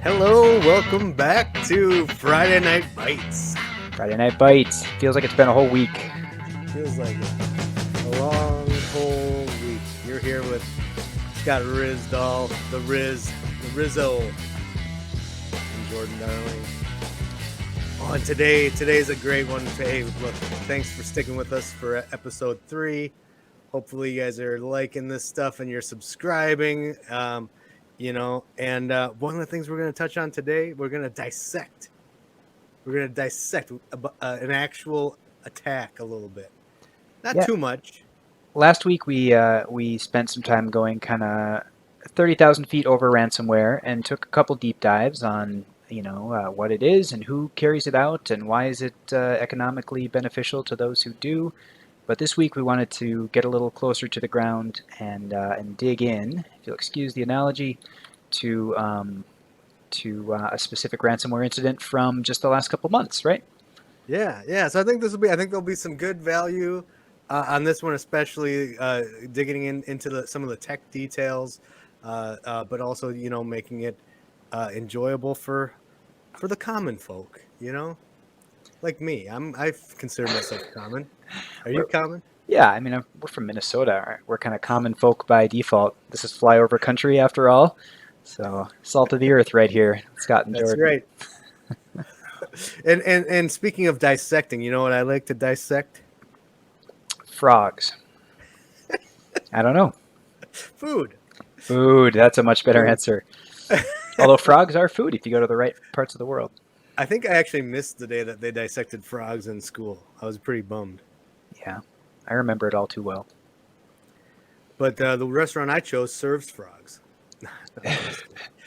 Hello, welcome back to Friday Night Bytes. Friday Night Bytes. Feels like it's been a whole week. Feels like a long whole week. You're here with Scott Rizdal, the Rizzo, and Jordan Darling. Oh, and today's a great one. Hey, look, thanks for sticking with us for episode 3. Hopefully you guys are liking this stuff and you're subscribing. And one of the things we're going to touch on today, we're going to dissect an actual attack a little bit. Not too much. Last week we spent some time going kind of 30,000 feet over ransomware and took a couple deep dives on what it is and who carries it out and why is it economically beneficial to those who do. But this week we wanted to get a little closer to the ground and dig in, if you'll excuse the analogy, to a specific ransomware incident from just the last couple months, right? Yeah. So I think there'll be some good value on this one, especially digging into some of the tech details, but also making it enjoyable for the common folk. Like me, I consider myself common. Are you common? Yeah, I mean, we're from Minnesota. We're kind of common folk by default. This is flyover country after all. So salt of the earth right here, Scott and Jordan. That's right. And speaking of dissecting, you know what I like to dissect? Frogs. I don't know. Food. That's a much better answer. Although frogs are food if you go to the right parts of the world. I think I actually missed the day that they dissected frogs in school. I was pretty bummed. Yeah, I remember it all too well. But the restaurant I chose serves frogs.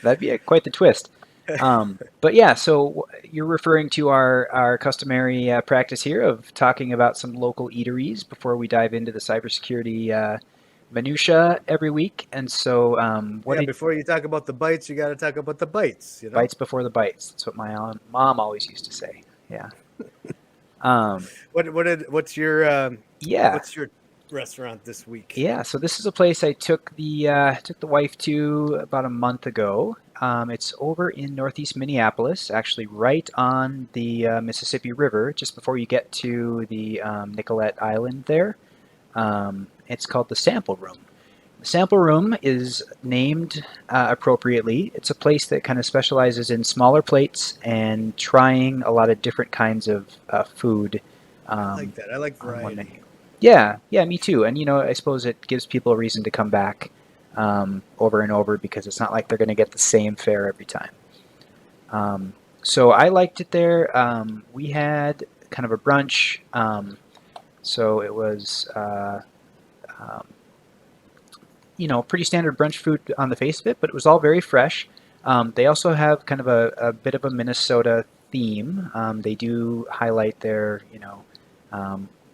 That'd be quite the twist. But yeah, so you're referring to our customary practice here of talking about some local eateries before we dive into the cybersecurity minutia every week. And so, before you talk about the bites, you got to talk about the bites. Bites before the bites. That's what my mom always used to say. Yeah. What's your restaurant this week? Yeah, so this is a place I took the wife to about a month ago. It's over in northeast Minneapolis, actually right on the Mississippi River, just before you get to the Nicollet Island there. It's called the Sample Room. The Sample Room is named appropriately. It's a place that kind of specializes in smaller plates and trying a lot of different kinds of food. I like that. I like variety. Yeah, me too. And I suppose it gives people a reason to come back over and over because it's not like they're going to get the same fare every time. So I liked it there. We had kind of a brunch. So it was, pretty standard brunch food on the face of it, but it was all very fresh. They also have kind of a bit of a Minnesota theme. They do highlight their,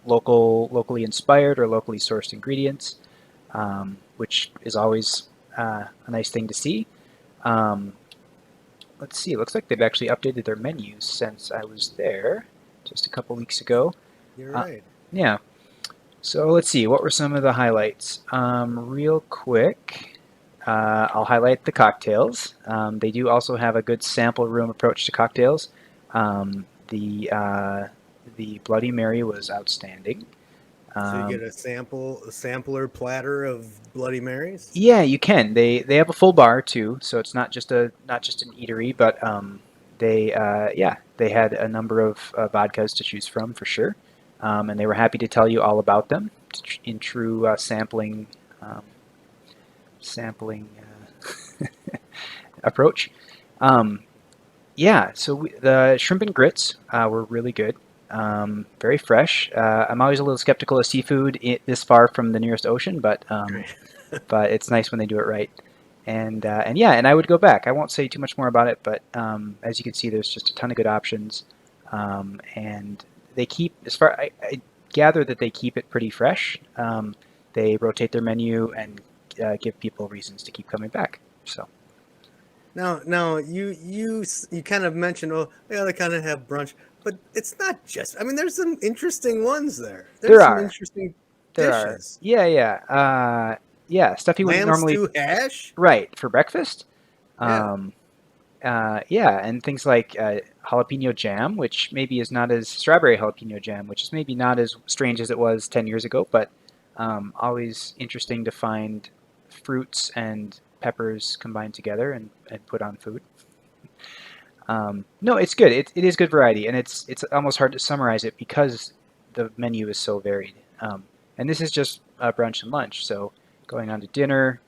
locally inspired or locally sourced ingredients, which is always a nice thing to see. Let's see, it looks like they've actually updated their menus since I was there just a couple weeks ago. You're right. Yeah. So let's see, what were some of the highlights? Real quick, I'll highlight the cocktails. They do also have a good sample room approach to cocktails. The Bloody Mary was outstanding. So you get a sampler platter of Bloody Marys? Yeah, you can. They have a full bar too, so it's not just an eatery, but they had a number of vodkas to choose from for sure. And they were happy to tell you all about them in true sampling approach. So the shrimp and grits were really good, very fresh. I'm always a little skeptical of seafood this far from the nearest ocean, but it's nice when they do it right. And I would go back. I won't say too much more about it, but as you can see, there's just a ton of good options, and they keep, I gather that they keep it pretty fresh. They rotate their menu and give people reasons to keep coming back. So now you kind of mentioned, they kind of have brunch, but it's not just. I mean, there's some interesting ones there. There are interesting dishes. Yeah, stuff you wouldn't normally stew hash, right, for breakfast. Yeah. Yeah, and things like jalapeno jam, which maybe is not as strawberry jalapeno jam, which is maybe not as strange as it was 10 years ago, but always interesting to find fruits and peppers combined together and put on food. No, it's good. It is good variety, and it's almost hard to summarize it because the menu is so varied. And this is just brunch and lunch, so going on to dinner.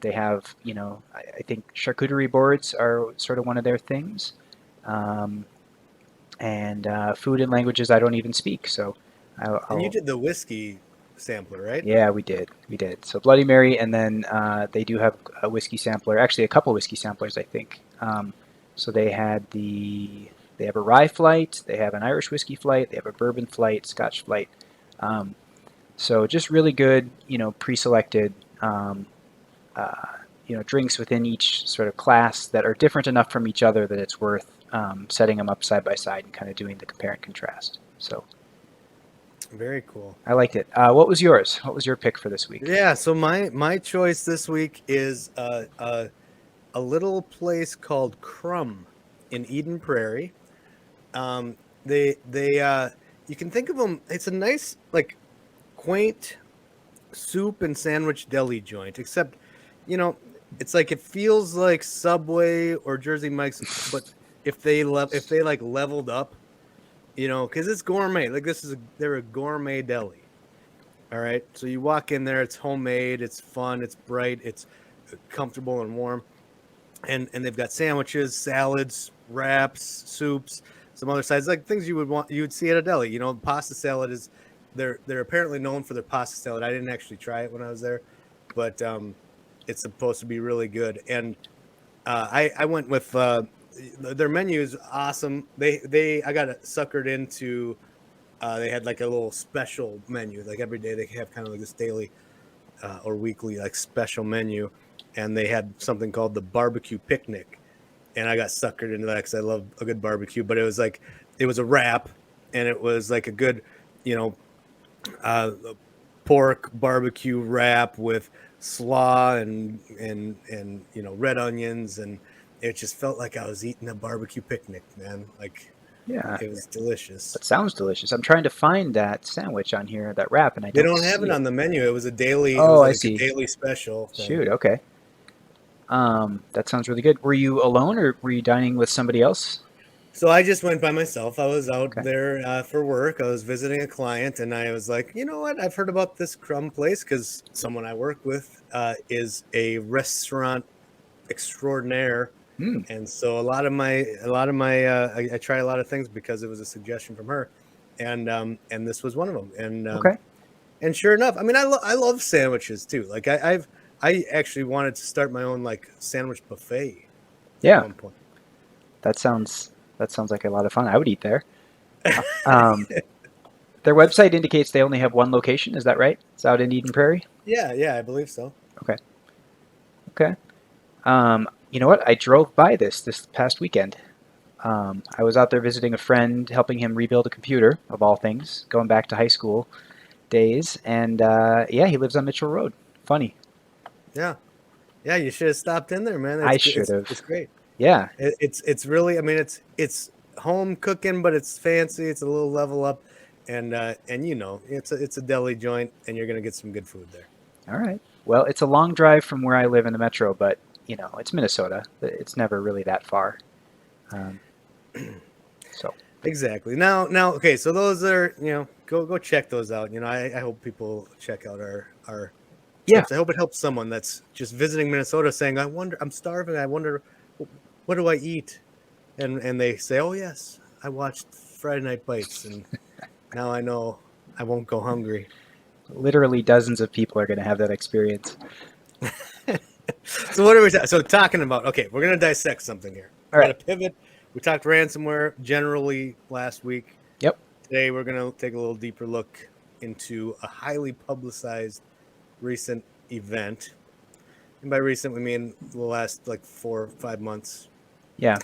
They have, I think charcuterie boards are sort of one of their things, um, and food and languages I don't even speak. So, And you I'll did the whiskey sampler, right? yeah, we did. So Bloody Mary, and then they do have a whiskey sampler, actually a couple whiskey samplers, I think. So they have a rye flight, they have an Irish whiskey flight, they have a bourbon flight, Scotch flight. Um, so just really good, pre-selected, um, uh, drinks within each sort of class that are different enough from each other that it's worth setting them up side by side and kind of doing the compare and contrast. So Very cool. I liked it. What was yours? What was your pick for this week? Yeah, so my choice this week is a little place called Crumb in Eden Prairie. They you can think of them. It's a nice like quaint soup and sandwich deli joint, except it's like it feels like Subway or Jersey Mike's, but if they like leveled up, because it's gourmet. Like they're a gourmet deli. All right, so you walk in there, it's homemade, it's fun, it's bright, it's comfortable and warm, and they've got sandwiches, salads, wraps, soups, some other sides, like things you would see at a deli. Pasta salad is they're apparently known for their pasta salad. I didn't actually try it when I was there, but it's supposed to be really good. And I went with their menu is awesome. I got suckered into. They had like a little special menu. Like every day they have kind of like this daily or weekly like special menu, and they had something called the barbecue picnic, and I got suckered into that because I love a good barbecue. But it was a wrap, and it was like a good, you know, pork barbecue wrap with slaw and red onions, and it just felt like I was eating a barbecue picnic, man. Like Yeah, it was delicious. that sounds delicious. I'm trying to find that sandwich on here, that wrap, and I They don't don't have see it it. on the menu. It was a daily. It Oh, was I like a see. daily special thing. Shoot, okay. That sounds really good. Were you alone or were you dining with somebody else? So I just went by myself. I was out Okay. there for work. I was visiting a client, and I was like, you know what? I've heard about this crumb place because someone I work with is a restaurant extraordinaire, Hmm. and so I try a lot of things because it was a suggestion from her, and this was one of them. Okay. And sure enough, I mean, I love sandwiches too. Like I actually wanted to start my own like sandwich buffet at Yeah, one point. that sounds that sounds like a lot of fun. I would eat there. Um, their website indicates they only have one location. Is that right? It's out in Eden Prairie. Yeah, I believe so. Okay. Okay. You know what? I drove by this past weekend. I was out there visiting a friend, helping him rebuild a computer, of all things, going back to high school days. And yeah, he lives on Mitchell Road. Funny. Yeah, yeah, you should have stopped in there, man. I It's good. should It's have. great. Yeah. It's really. I mean, it's home cooking, but it's fancy. It's a little level up, and it's a deli joint, and you're gonna get some good food there. All right. Well, it's a long drive from where I live in the metro, but it's Minnesota. It's never really that far. Um, so Exactly. Now, okay. So those are go check those out. I hope people check out our yeah, tips. I hope it helps someone that's just visiting Minnesota, saying, I'm starving. I wonder, what do I eat?" And they say, "Oh yes, I watched Friday Night Bites, and now I know I won't go hungry." literally dozens of people are going to have that experience. So what are we talking about? Okay, we're gonna dissect something here. All We got right. to pivot. We talked ransomware generally last week. Yep. Today we're gonna take a little deeper look into a highly publicized recent event. And by recent, we mean the last like 4 or 5 months. Yeah.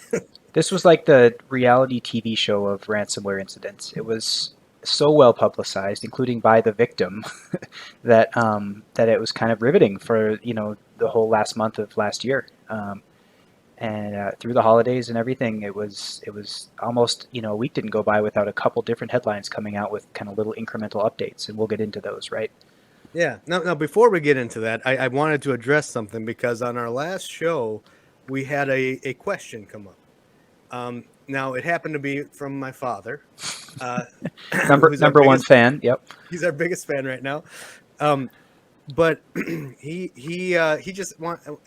This was like the reality TV show of ransomware incidents. It was so well publicized, including by the victim, that it was kind of riveting for the whole last month of last year. And through the holidays and everything, it was almost, a week didn't go by without a couple different headlines coming out with kind of little incremental updates, and we'll get into those, right? Yeah. Now, before we get into that, I wanted to address something because on our last show, we had a question come up. Now, it happened to be from my father, uh, Number who's our number one biggest, fan. Yep. he's our biggest fan right now. Um, but he just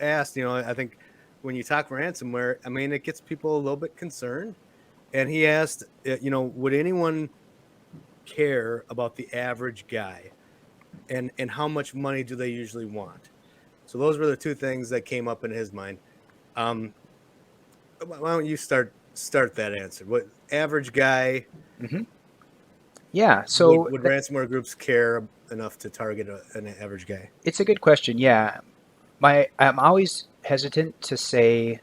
asked, I think when you talk ransomware, I mean, it gets people a little bit concerned. And he asked, would anyone care about the average guy? And how much money do they usually want? So those were the two things that came up in his mind. Um, why don't you start that answer? What average guy hmm Yeah. would ransomware groups care enough to target an average guy? It's a good question. Yeah. I'm always hesitant to say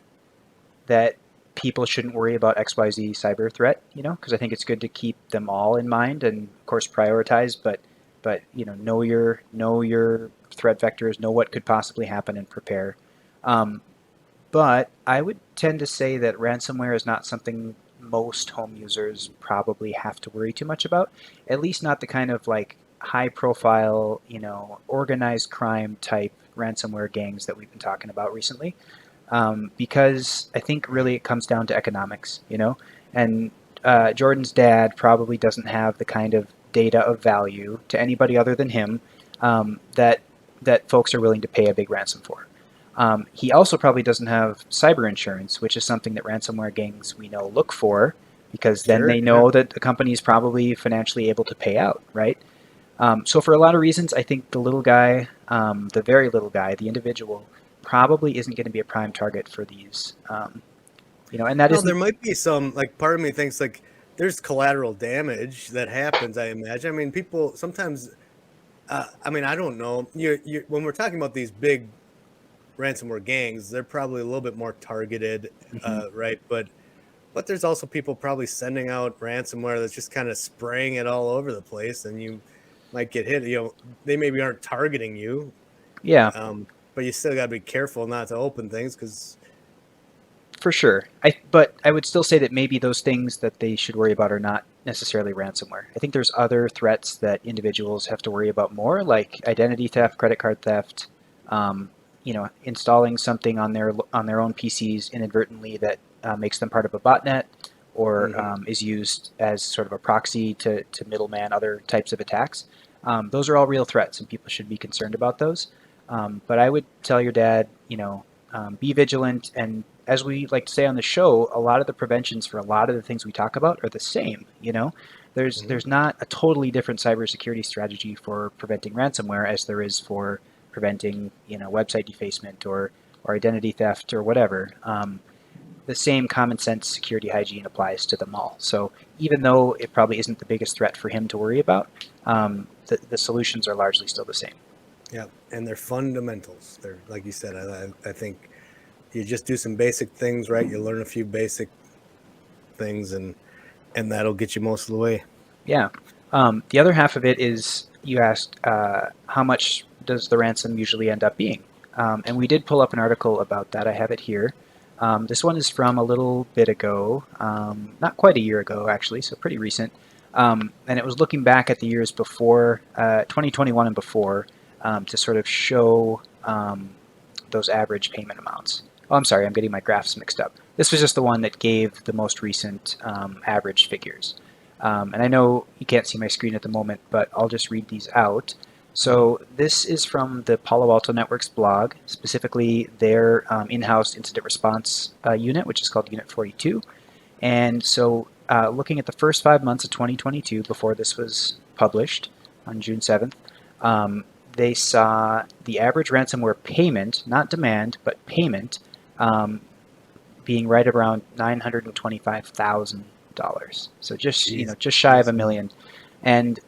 that people shouldn't worry about XYZ cyber threat, because I think it's good to keep them all in mind and of course prioritize, but know your threat vectors, know what could possibly happen and prepare. Um, but I would tend to say that ransomware is not something most home users probably have to worry too much about, at least not the kind of like high profile, organized crime type ransomware gangs that we've been talking about recently, because I think really it comes down to economics. And Jordan's dad probably doesn't have the kind of data of value to anybody other than him, that folks are willing to pay a big ransom for. He also probably doesn't have cyber insurance, which is something that ransomware gangs we know look for, because then Sure, they yeah. know that the company is probably financially able to pay out, right? So for a lot of reasons, I think the little guy, the very little guy, the individual, probably isn't going to be a prime target for these. And that No, isn't. there might be some, like, part of me thinks like there's collateral damage that happens, I imagine. I mean, people sometimes, I mean, I don't know. You when we're talking about these big ransomware gangs, they're probably a little bit more targeted, Mhm. right? But there's also people probably sending out ransomware that's just kind of spraying it all over the place, and you might get hit. They maybe aren't targeting you, Yeah, but you still got to be careful not to open things because. for sure. But I would still say that maybe those things that they should worry about are not necessarily ransomware. I think there's other threats that individuals have to worry about more, like identity theft, credit card theft, installing something on their own PCs inadvertently that makes them part of a botnet, or Mhm. is used as sort of a proxy to middleman other types of attacks. Those are all real threats, and people should be concerned about those. But I would tell your dad, be vigilant. And as we like to say on the show, a lot of the preventions for a lot of the things we talk about are the same. There's Mhm. there's not a totally different cybersecurity strategy for preventing ransomware as there is for preventing website defacement or identity theft or whatever. The same common sense security hygiene applies to them all. So even though it probably isn't the biggest threat for him to worry about, the solutions are largely still the same. Yeah, and they're fundamentals. They're like you said. I think you just do some basic things right. You learn a few basic things, and that'll get you most of the way. Yeah. The other half of it is you asked how much does the ransom usually end up being? And we did pull up an article about that. I have it here. This one is from a little bit ago, not quite a year ago, actually, so pretty recent. And it was looking back at the years before, 2021 and before, to sort of show those average payment amounts. Oh, I'm sorry, I'm getting my graphs mixed up. This was just the one that gave the most recent average figures. And I know you can't see my screen at the moment, but I'll just read these out. So this is from the Palo Alto Network's blog, specifically their in-house incident response unit, which is called Unit 42. And so looking at the first 5 months of 2022, before this was published on June 7th, they saw the average ransomware payment, not demand, but payment, um, being right around $925,000. So Jeez, just shy of that's a million. And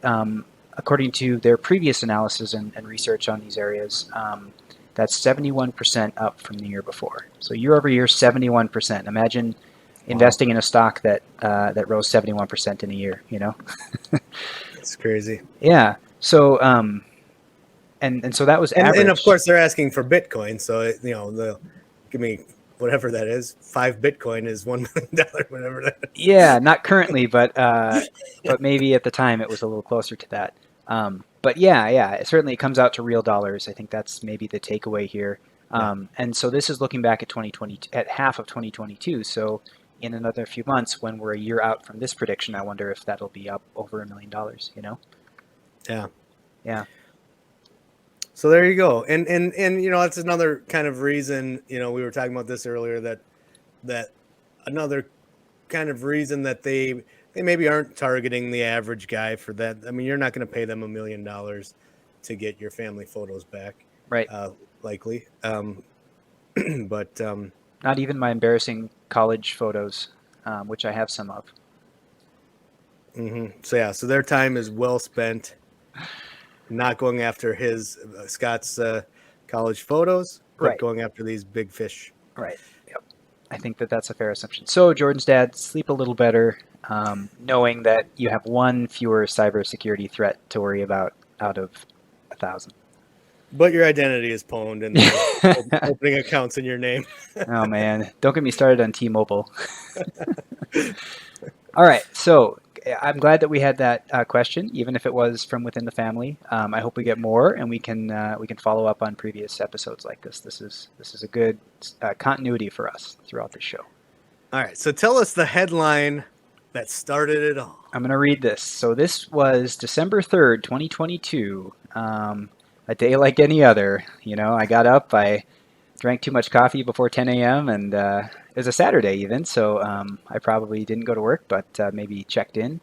according to their previous analysis and research on these areas, that's 71% up from the year before. So year over year, 71%. Imagine wow. investing in a stock that rose 71% in a year. That's crazy. Yeah. So and so that was And of average. course they're asking for Bitcoin, so they'll give me whatever that is. 5 Bitcoin is $1 million, whatever that is. Yeah, not currently, but maybe at the time it was a little closer to that. But yeah, it certainly comes out to real dollars. I think that's maybe the takeaway here. Yeah. And so this is looking back at 2020, at half of 2022. So in another few months, when we're a year out from this prediction, I wonder if that'll be up over $1 million. You know? Yeah. Yeah. So there you go. And that's another kind of reason, we were talking about this earlier, that another kind of reason that they maybe aren't targeting the average guy for that. I mean, you're not going to pay them $1 million to get your family photos back. Right. Likely. But not even my embarrassing college photos, which I have some of. Mm-hmm. So their time is well spent not going after Scott's college photos, but right. going after these big fish. Right. Yep. I think that's a fair assumption. So Jordan's dad, sleep a little better, knowing that you have one fewer cybersecurity threat to worry about out of 1,000. But your identity is pwned and opening accounts in your name. Oh man, don't get me started on T-Mobile. All right, so I'm glad that we had that question, even if it was from within the family. I hope we get more, and we can follow up on previous episodes like this. This is a good continuity for us throughout the show. All right, so tell us the headline that started it all. I'm going to read this. So this was December 3rd, 2022. A day like any other. I got up, I drank too much coffee before 10 a.m. and it was a Saturday even, so I probably didn't go to work, but maybe checked in.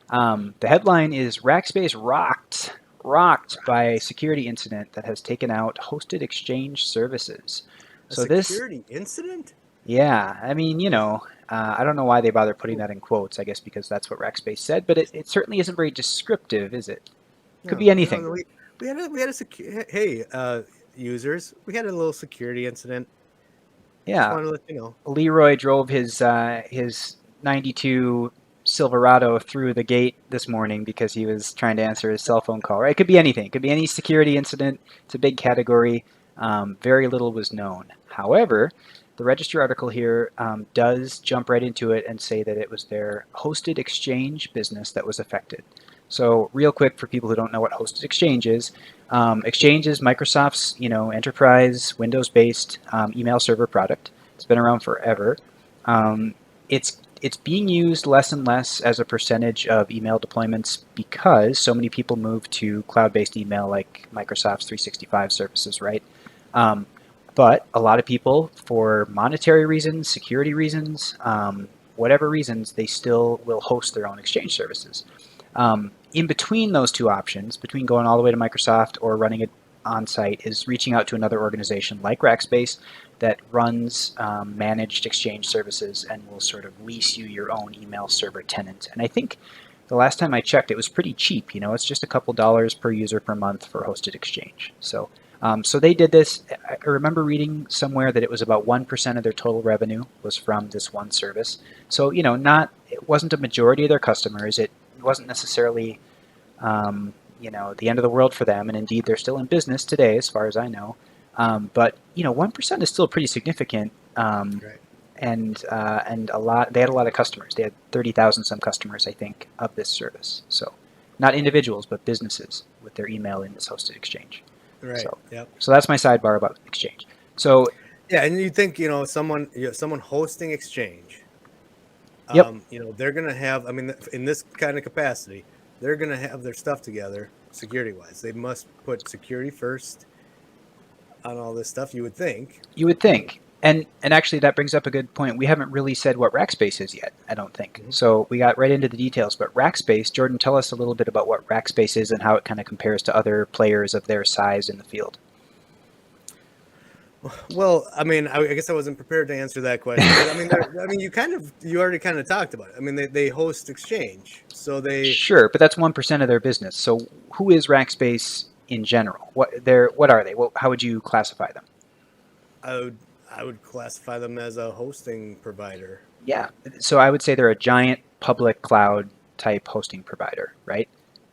The headline is Rackspace rocked by a security incident that has taken out hosted exchange services. So security incident? Yeah, I mean, I don't know why they bother putting that in quotes. I guess because that's what Rackspace said, but it certainly isn't very descriptive, is it? Could be anything. No, we had a users, we had a little security incident. Yeah. Just wanted to let you know. Leroy drove his 92 Silverado through the gate this morning because he was trying to answer his cell phone call. Right? It could be anything. It could be any security incident. It's a big category. Very little was known. However, the Register article here does jump right into it and say that it was their hosted exchange business that was affected. So real quick for people who don't know what hosted exchange is, Exchange is Microsoft's enterprise Windows-based email server product. It's been around forever. It's being used less and less as a percentage of email deployments because so many people move to cloud-based email like Microsoft's 365 services, right? But a lot of people, for monetary reasons, security reasons, whatever reasons, they still will host their own Exchange services. In between those two options, between going all the way to Microsoft or running it on-site, is reaching out to another organization like Rackspace that runs managed Exchange services and will sort of lease you your own email server tenant. And I think the last time I checked, it was pretty cheap. It's just a couple dollars per user per month for hosted Exchange. So they did this. I remember reading somewhere that it was about 1% of their total revenue was from this one service. So, it wasn't a majority of their customers. It wasn't necessarily, the end of the world for them. And indeed, they're still in business today, as far as I know. But 1% is still pretty significant. Right. And a lot. They had a lot of customers. They had 30,000 some customers, I think, of this service. So, not individuals, but businesses with their email in this hosted Exchange. Right. So, yep. So that's my sidebar about Exchange. So yeah, and you think someone hosting Exchange, yep. They're gonna have. I mean, in this kind of capacity, they're gonna have their stuff together security-wise. They must put security first on all this stuff. You would think. You would think. And actually, that brings up a good point. We haven't really said what Rackspace is yet, I don't think. Mm-hmm. So we got right into the details. But Rackspace, Jordan, tell us a little bit about what Rackspace is and how it kind of compares to other players of their size in the field. Well, I mean, I guess I wasn't prepared to answer that question. But, you already kind of talked about it. I mean, they host Exchange, so they sure, but that's 1% of their business. So who is Rackspace in general? What are they? How would you classify them? I would classify them as a hosting provider. Yeah. So I would say they're a giant public cloud type hosting provider, right?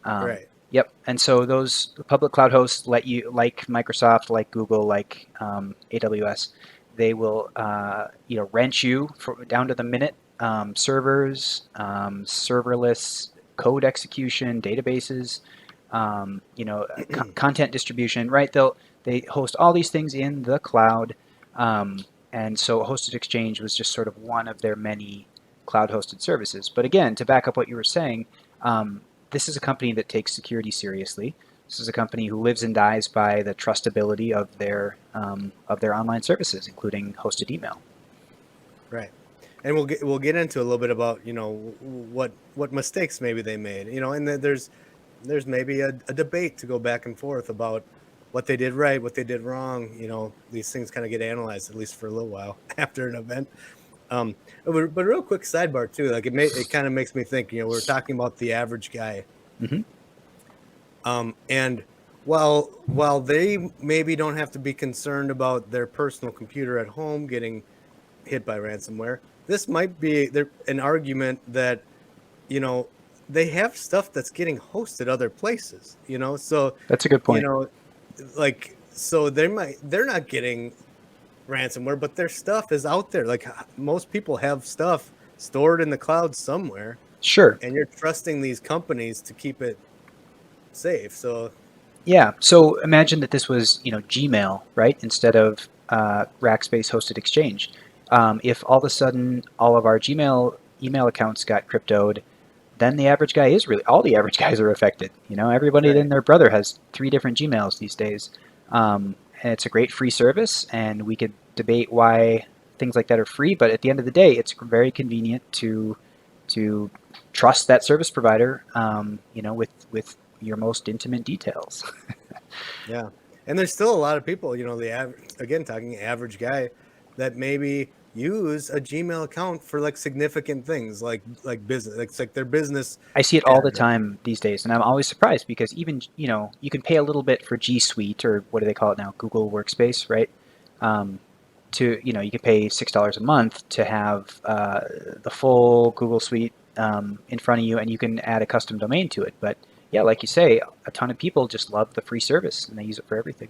Right. Yep. And so those public cloud hosts let you, like Microsoft, like Google, like AWS, they will wrench you down to the minute. Servers, serverless code execution, databases, content distribution. Right? They host all these things in the cloud, and so Hosted Exchange was just sort of one of their many cloud-hosted services. But again, to back up what you were saying, this is a company that takes security seriously. This is a company who lives and dies by the trustability of their online services, including hosted email. Right, and we'll get into a little bit about what mistakes maybe they made. And there's maybe a debate to go back and forth about what they did right, what they did wrong. These things kind of get analyzed, at least for a little while after an event. But real quick sidebar too, like it kind of makes me think. We're talking about the average guy. Mm-hmm. And while they maybe don't have to be concerned about their personal computer at home getting hit by ransomware, this might be an argument that they have stuff that's getting hosted other places. So that's a good point. So they're not getting ransomware, but their stuff is out there. Like most people have stuff stored in the cloud somewhere. Sure. And you're trusting these companies to keep it safe. So yeah, so imagine that this was Gmail, right, instead of Rackspace Hosted Exchange. If all of a sudden all of our Gmail email accounts got cryptoed, then the average guy all the average guys are affected. Everybody and their brother has 3 different Gmails these days. And it's a great free service, and we could debate why things like that are free, but at the end of the day, it's very convenient to trust that service provider, with your most intimate details. Yeah, and there's still a lot of people, talking average guy, that maybe use a Gmail account for like significant things, like business, like their business. I see it all the time these days, and I'm always surprised because even you can pay a little bit for G Suite, or what do they call it now, Google Workspace, right? You can pay $6 a month to have the full Google Suite in front of you, and you can add a custom domain to it. But yeah, like you say, a ton of people just love the free service and they use it for everything.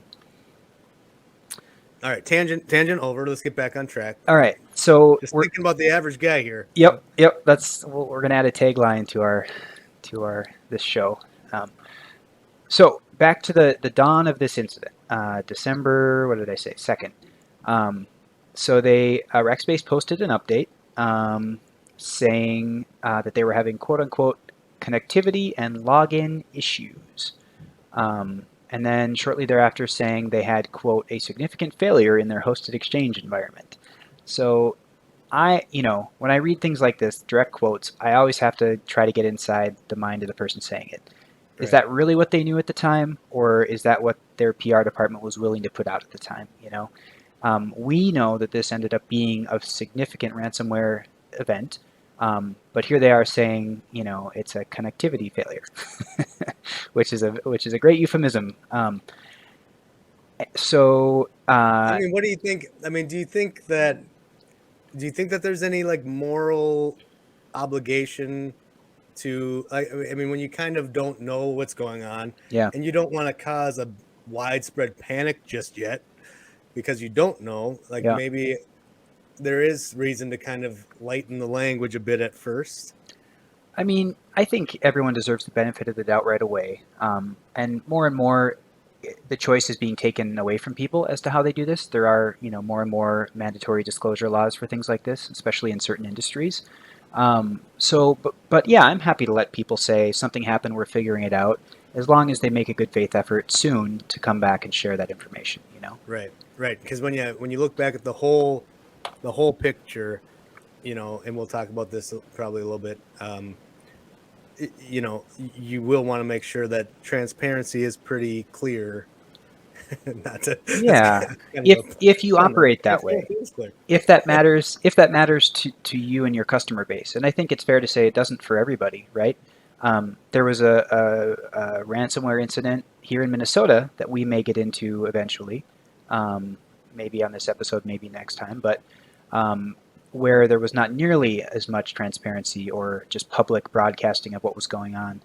All right, tangent over. Let's get back on track. All right, so we're thinking about the average guy here. Yep. We're gonna add a tagline to our this show. So back to the dawn of this incident, December. What did I say? 2nd. So they Rackspace posted an update saying that they were having quote unquote connectivity and login issues. And then shortly thereafter saying they had, quote, a significant failure in their hosted Exchange environment. So when I read things like this, direct quotes, I always have to try to get inside the mind of the person saying it. Right. Is that really what they knew at the time, or is that what their PR department was willing to put out at the time? We know that this ended up being a significant ransomware event. But here they are saying, it's a connectivity failure, which is a great euphemism. What do you think? Do you think that there's any like moral obligation to, when you kind of don't know what's going on, yeah, and you don't want to cause a widespread panic just yet because you don't know, maybe there is reason to kind of lighten the language a bit at first. I think everyone deserves the benefit of the doubt right away. And more, the choice is being taken away from people as to how they do this. There are, more and more mandatory disclosure laws for things like this, especially in certain industries. But yeah, I'm happy to let people say something happened, we're figuring it out, as long as they make a good faith effort soon to come back and share that information, Right. Because when you look back at the whole picture, and we'll talk about this probably a little bit, you will want to make sure that transparency is pretty clear. If you operate that way, if that matters to you and your customer base, and I think it's fair to say it doesn't for everybody, right? There was a ransomware incident here in Minnesota that we may get into eventually, maybe on this episode, maybe next time, but where there was not nearly as much transparency or just public broadcasting of what was going on.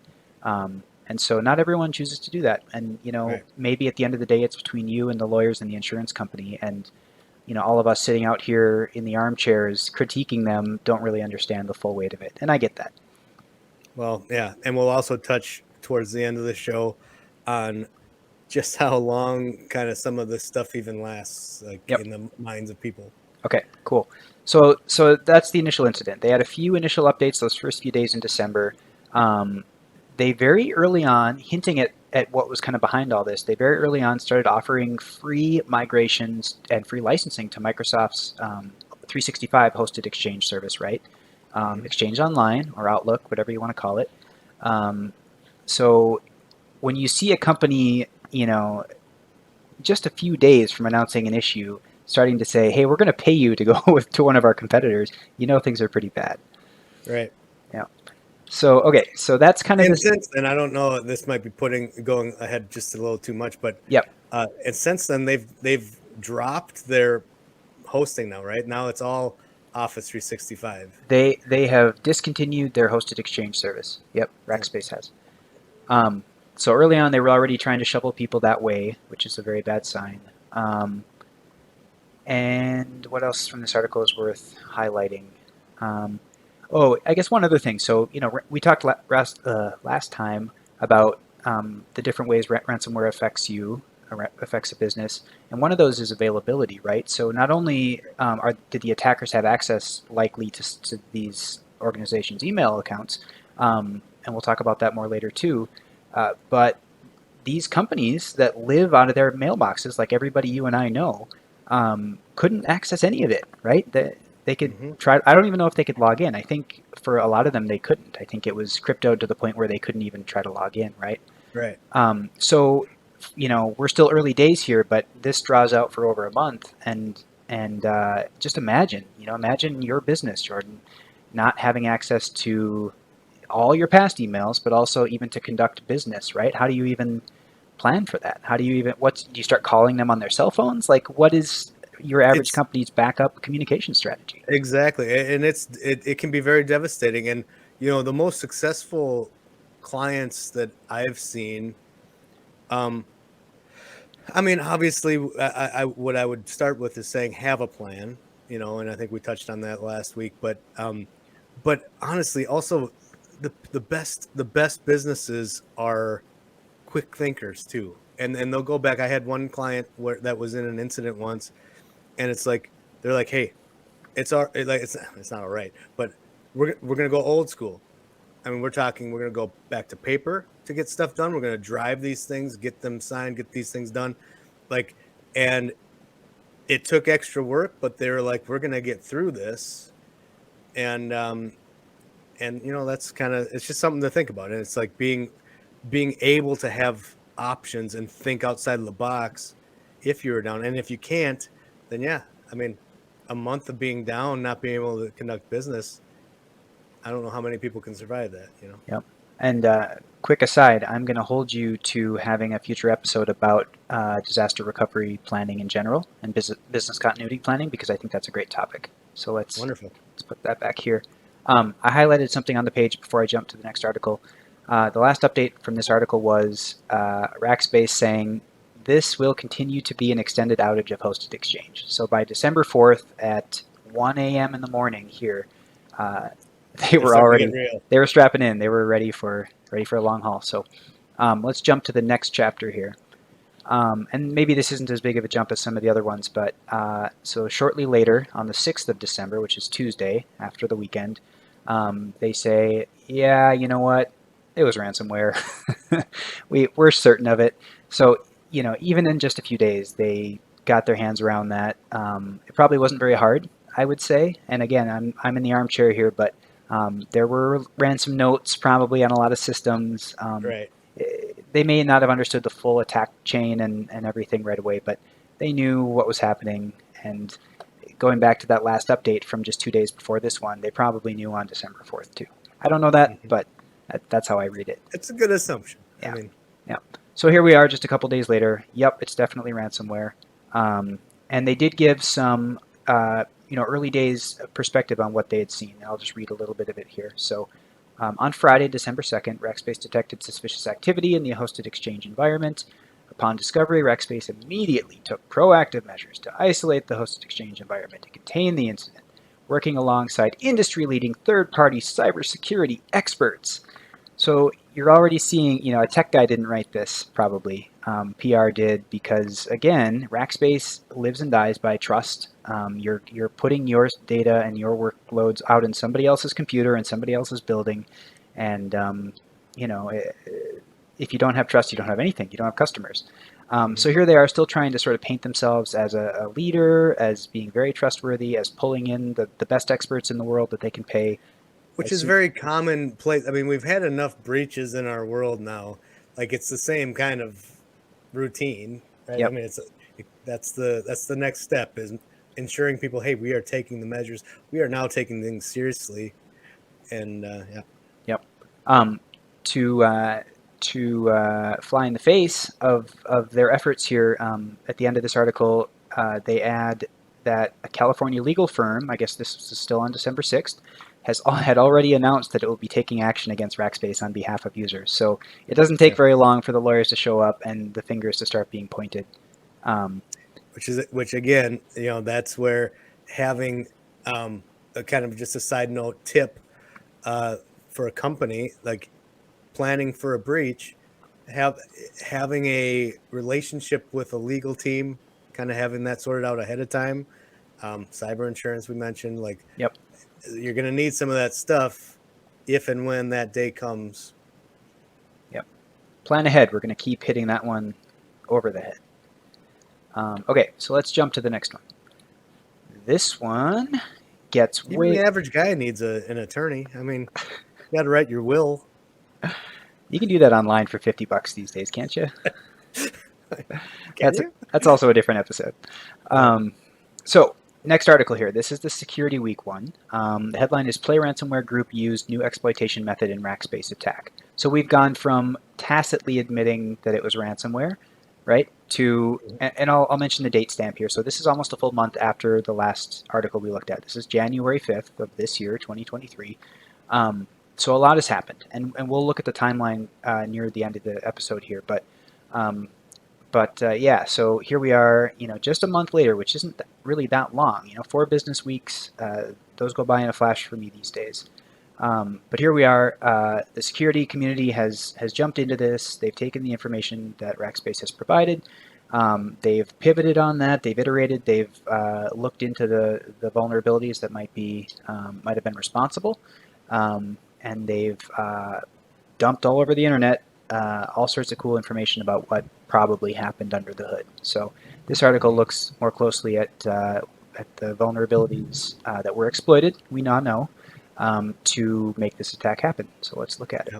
And so not everyone chooses to do that. And, right. Maybe at the end of the day, it's between you and the lawyers and the insurance company. And all of us sitting out here in the armchairs critiquing them don't really understand the full weight of it, and I get that. Well, yeah, and we'll also touch towards the end of the show on just how long kind of some of this stuff even lasts, like Yep. in the minds of people. Okay, cool. So that's the initial incident. They had a few initial updates those first few days in December. Um, they very early on, hinting at what was kind of behind all this, they very early on started offering free migrations and free licensing to Microsoft's 365 hosted Exchange service, right? Exchange Online or Outlook, whatever you want to call it. So when you see a company, just a few days from announcing an issue, starting to say, "Hey, we're going to pay you to go to one of our competitors," things are pretty bad. Right. Yeah. So okay, so that's kind of this. And I don't know, this might be going ahead just a little too much, but Yep. and since then they've dropped their hosting now, right? Now it's all Office 365. They have discontinued their hosted Exchange service. Yep, Rackspace has. So early on, they were already trying to shovel people that way, which is a very bad sign. And what else from this article is worth highlighting? I guess one other thing. So, we talked last time about the different ways ransomware affects you, or affects a business, and one of those is availability, right? So not only did the attackers have access likely to these organizations' email accounts, and we'll talk about that more later too, but these companies that live out of their mailboxes, like everybody you and I know, couldn't access any of it, right? They could try. I don't even know if they could log in. I think for a lot of them they couldn't. I think it was cryptoed to the point where they couldn't even try to log in, right? Right. So, we're still early days here, but this draws out for over a month, and just imagine your business, Jordan, not having access to all your past emails, but also even to conduct business, right? How do you even plan for that? How do you do you start calling them on their cell phones? Like, what is your average company's backup communication strategy? Exactly. And it can be very devastating. And, the most successful clients that I've seen, I mean, obviously, what I would start with is saying have a plan, and I think we touched on that last week. But honestly, also the best businesses are quick thinkers too, and they'll go back. I had one client that was in an incident once, and it's like they're like, "Hey, it's not all right, but we're gonna go old school. I mean, we're gonna go back to paper to get stuff done. We're gonna drive these things, get them signed, get these things done, and it took extra work, but they were like, we're gonna get through this, and that's it's just something to think about, and it's like being able to have options and think outside of the box if you're down, and if you can't, then yeah, I mean, a month of being down, not being able to conduct business, I don't know how many people can survive that, Yep. And quick aside, I'm going to hold you to having a future episode about disaster recovery planning in general and business continuity planning, because I think that's a great topic. So let's put that back here. I highlighted something on the page before I jump to the next article. The last update from this article was Rackspace saying this will continue to be an extended outage of hosted Exchange. So by December 4th at 1 a.m. in the morning here, they were strapping in. They were ready for a long haul. So let's jump to the next chapter here. And maybe this isn't as big of a jump as some of the other ones, but so shortly later, on the 6th of December, which is Tuesday after the weekend, they say, yeah, you know what? It was ransomware. We're certain of it. So, even in just a few days, they got their hands around that. It probably wasn't very hard, I would say. And again, I'm in the armchair here, but there were ransom notes probably on a lot of systems. Right. They may not have understood the full attack chain and everything right away, but they knew what was happening. And going back to that last update from just 2 days before this one, they probably knew on December 4th too. I don't know that, but that's how I read it. It's a good assumption. Yeah. Yeah. So here we are just a couple days later. Yep, it's definitely ransomware. And they did give some early days perspective on what they had seen. I'll just read a little bit of it here. So on Friday, December 2nd, Rackspace detected suspicious activity in the hosted Exchange environment. Upon discovery, Rackspace immediately took proactive measures to isolate the hosted exchange environment to contain the incident, working alongside industry-leading third-party cybersecurity experts. So you're already seeing, a tech guy didn't write this, probably. PR did, because again, Rackspace lives and dies by trust. You're putting your data and your workloads out in somebody else's computer and somebody else's building, and if you don't have trust, you don't have anything. You don't have customers. So here they are, still trying to sort of paint themselves as a leader, as being very trustworthy, as pulling in the best experts in the world that they can pay. Which is very commonplace. I mean, we've had enough breaches in our world now. Like, it's the same kind of routine, right? Yep. I mean, that's the next step, is ensuring people, hey, we are taking the measures. We are now taking things seriously, and yeah. Yep. To fly in the face of their efforts here, at the end of this article, they add that a California legal firm, I guess this is still on December 6th, had already announced that it will be taking action against Rackspace on behalf of users. So it doesn't take very long for the lawyers to show up and the fingers to start being pointed. Which again, that's where having a kind of just a side note tip for a company, like planning for a breach, having a relationship with a legal team, kind of having that sorted out ahead of time. Cyber insurance we mentioned, like, yep, you're going to need some of that stuff if and when that day comes. Yep. Plan ahead. We're going to keep hitting that one over the head. Okay, so let's jump to the next one. This one gets Even the average guy needs an attorney. I mean, you got to write your will. You can do that online for $50 these days, can't you? That's also a different episode. So next article here. This is the Security Week one. The headline is Play Ransomware Group Used New Exploitation Method in Rackspace Attack. So we've gone from tacitly admitting that it was ransomware, right, to, and I'll mention the date stamp here. So this is almost a full month after the last article we looked at. This is January 5th of this year, 2023. So a lot has happened, and we'll look at the timeline near the end of the episode here. But yeah, so here we are, just a month later, which isn't really that long. 4 business weeks, those go by in a flash for me these days. But here we are. The security community has jumped into this. They've taken the information that Rackspace has provided. They've pivoted on that. They've iterated. They've looked into the vulnerabilities that might have been responsible. And they've dumped all over the internet all sorts of cool information about what probably happened under the hood. So this article looks more closely at the vulnerabilities that were exploited, we now know, to make this attack happen. So let's look at it.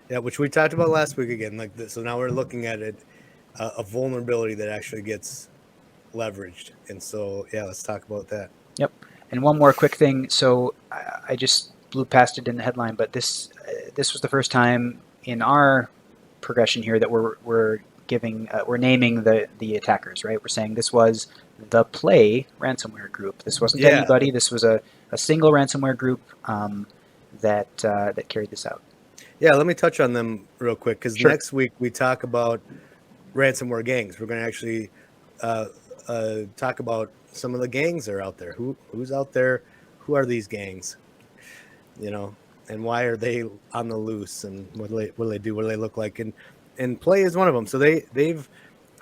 Yeah, which we talked about last week again. Like this, so now we're looking at it, a vulnerability that actually gets leveraged. And so, yeah, let's talk about that. Yep. And one more quick thing. So I just blew past it in the headline, but this was the first time in our progression here that we're naming the attackers, right? We're saying this was the Play ransomware group. This wasn't anybody. This was a single ransomware group that carried this out. Yeah, let me touch on them real quick, because next week we talk about ransomware gangs. We're going to actually talk about some of the gangs that are out there. Who's out there? Who are these gangs? And why are they on the loose? And what do they do? What do they look like? And Play is one of them. So they've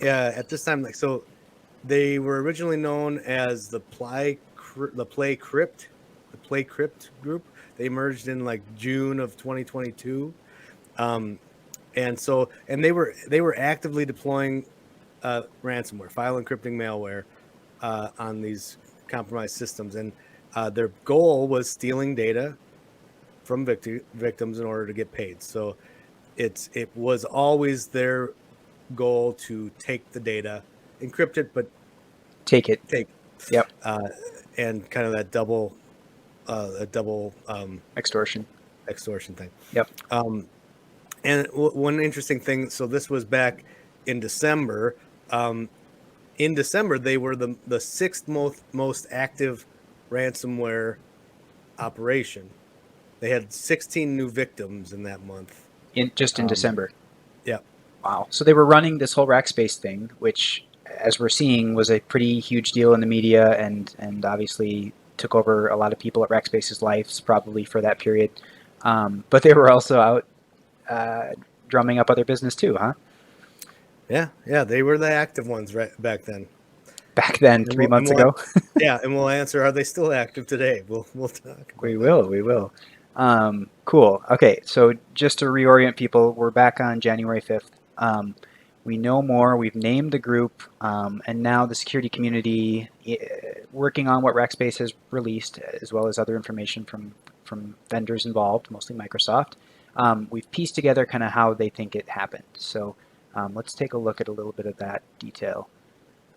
at this time, so they were originally known as the Play Crypt group. They merged in like June of 2022. And they were actively deploying ransomware, file encrypting malware on these compromised systems. And their goal was stealing data from victims in order to get paid. So it was always their goal to take the data, encrypt it, but take it. Yep. And kind of that double extortion thing. Yep. And one interesting thing, so this was back in December. In December, they were the 6th most active ransomware operation. They had 16 new victims in that month. In December. Yeah. Wow. So they were running this whole Rackspace thing, which, as we're seeing, was a pretty huge deal in the media, and obviously took over a lot of people at Rackspace's lives probably for that period. But they were also out uh, drumming up other business too, huh? Yeah, they were the active ones right back then. Back then, And 3 months ago. yeah, and we'll answer: are they still active today? We'll talk We about that. will. We will. Cool. Okay, so just to reorient people, we're back on January 5th. We know more. We've named the group, and now the security community, working on what Rackspace has released, as well as other information from vendors involved, mostly Microsoft. We've pieced together kind of how they think it happened. So let's take a look at a little bit of that detail.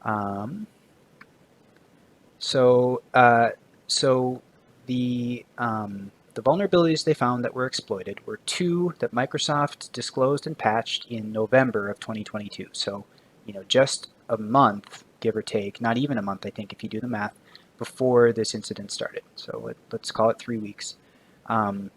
Um, so, uh, so the vulnerabilities they found that were exploited were two that Microsoft disclosed and patched in November of 2022. So, just a month, give or take, not even a month, I think, if you do the math, before this incident started. So let's call it 3 weeks. And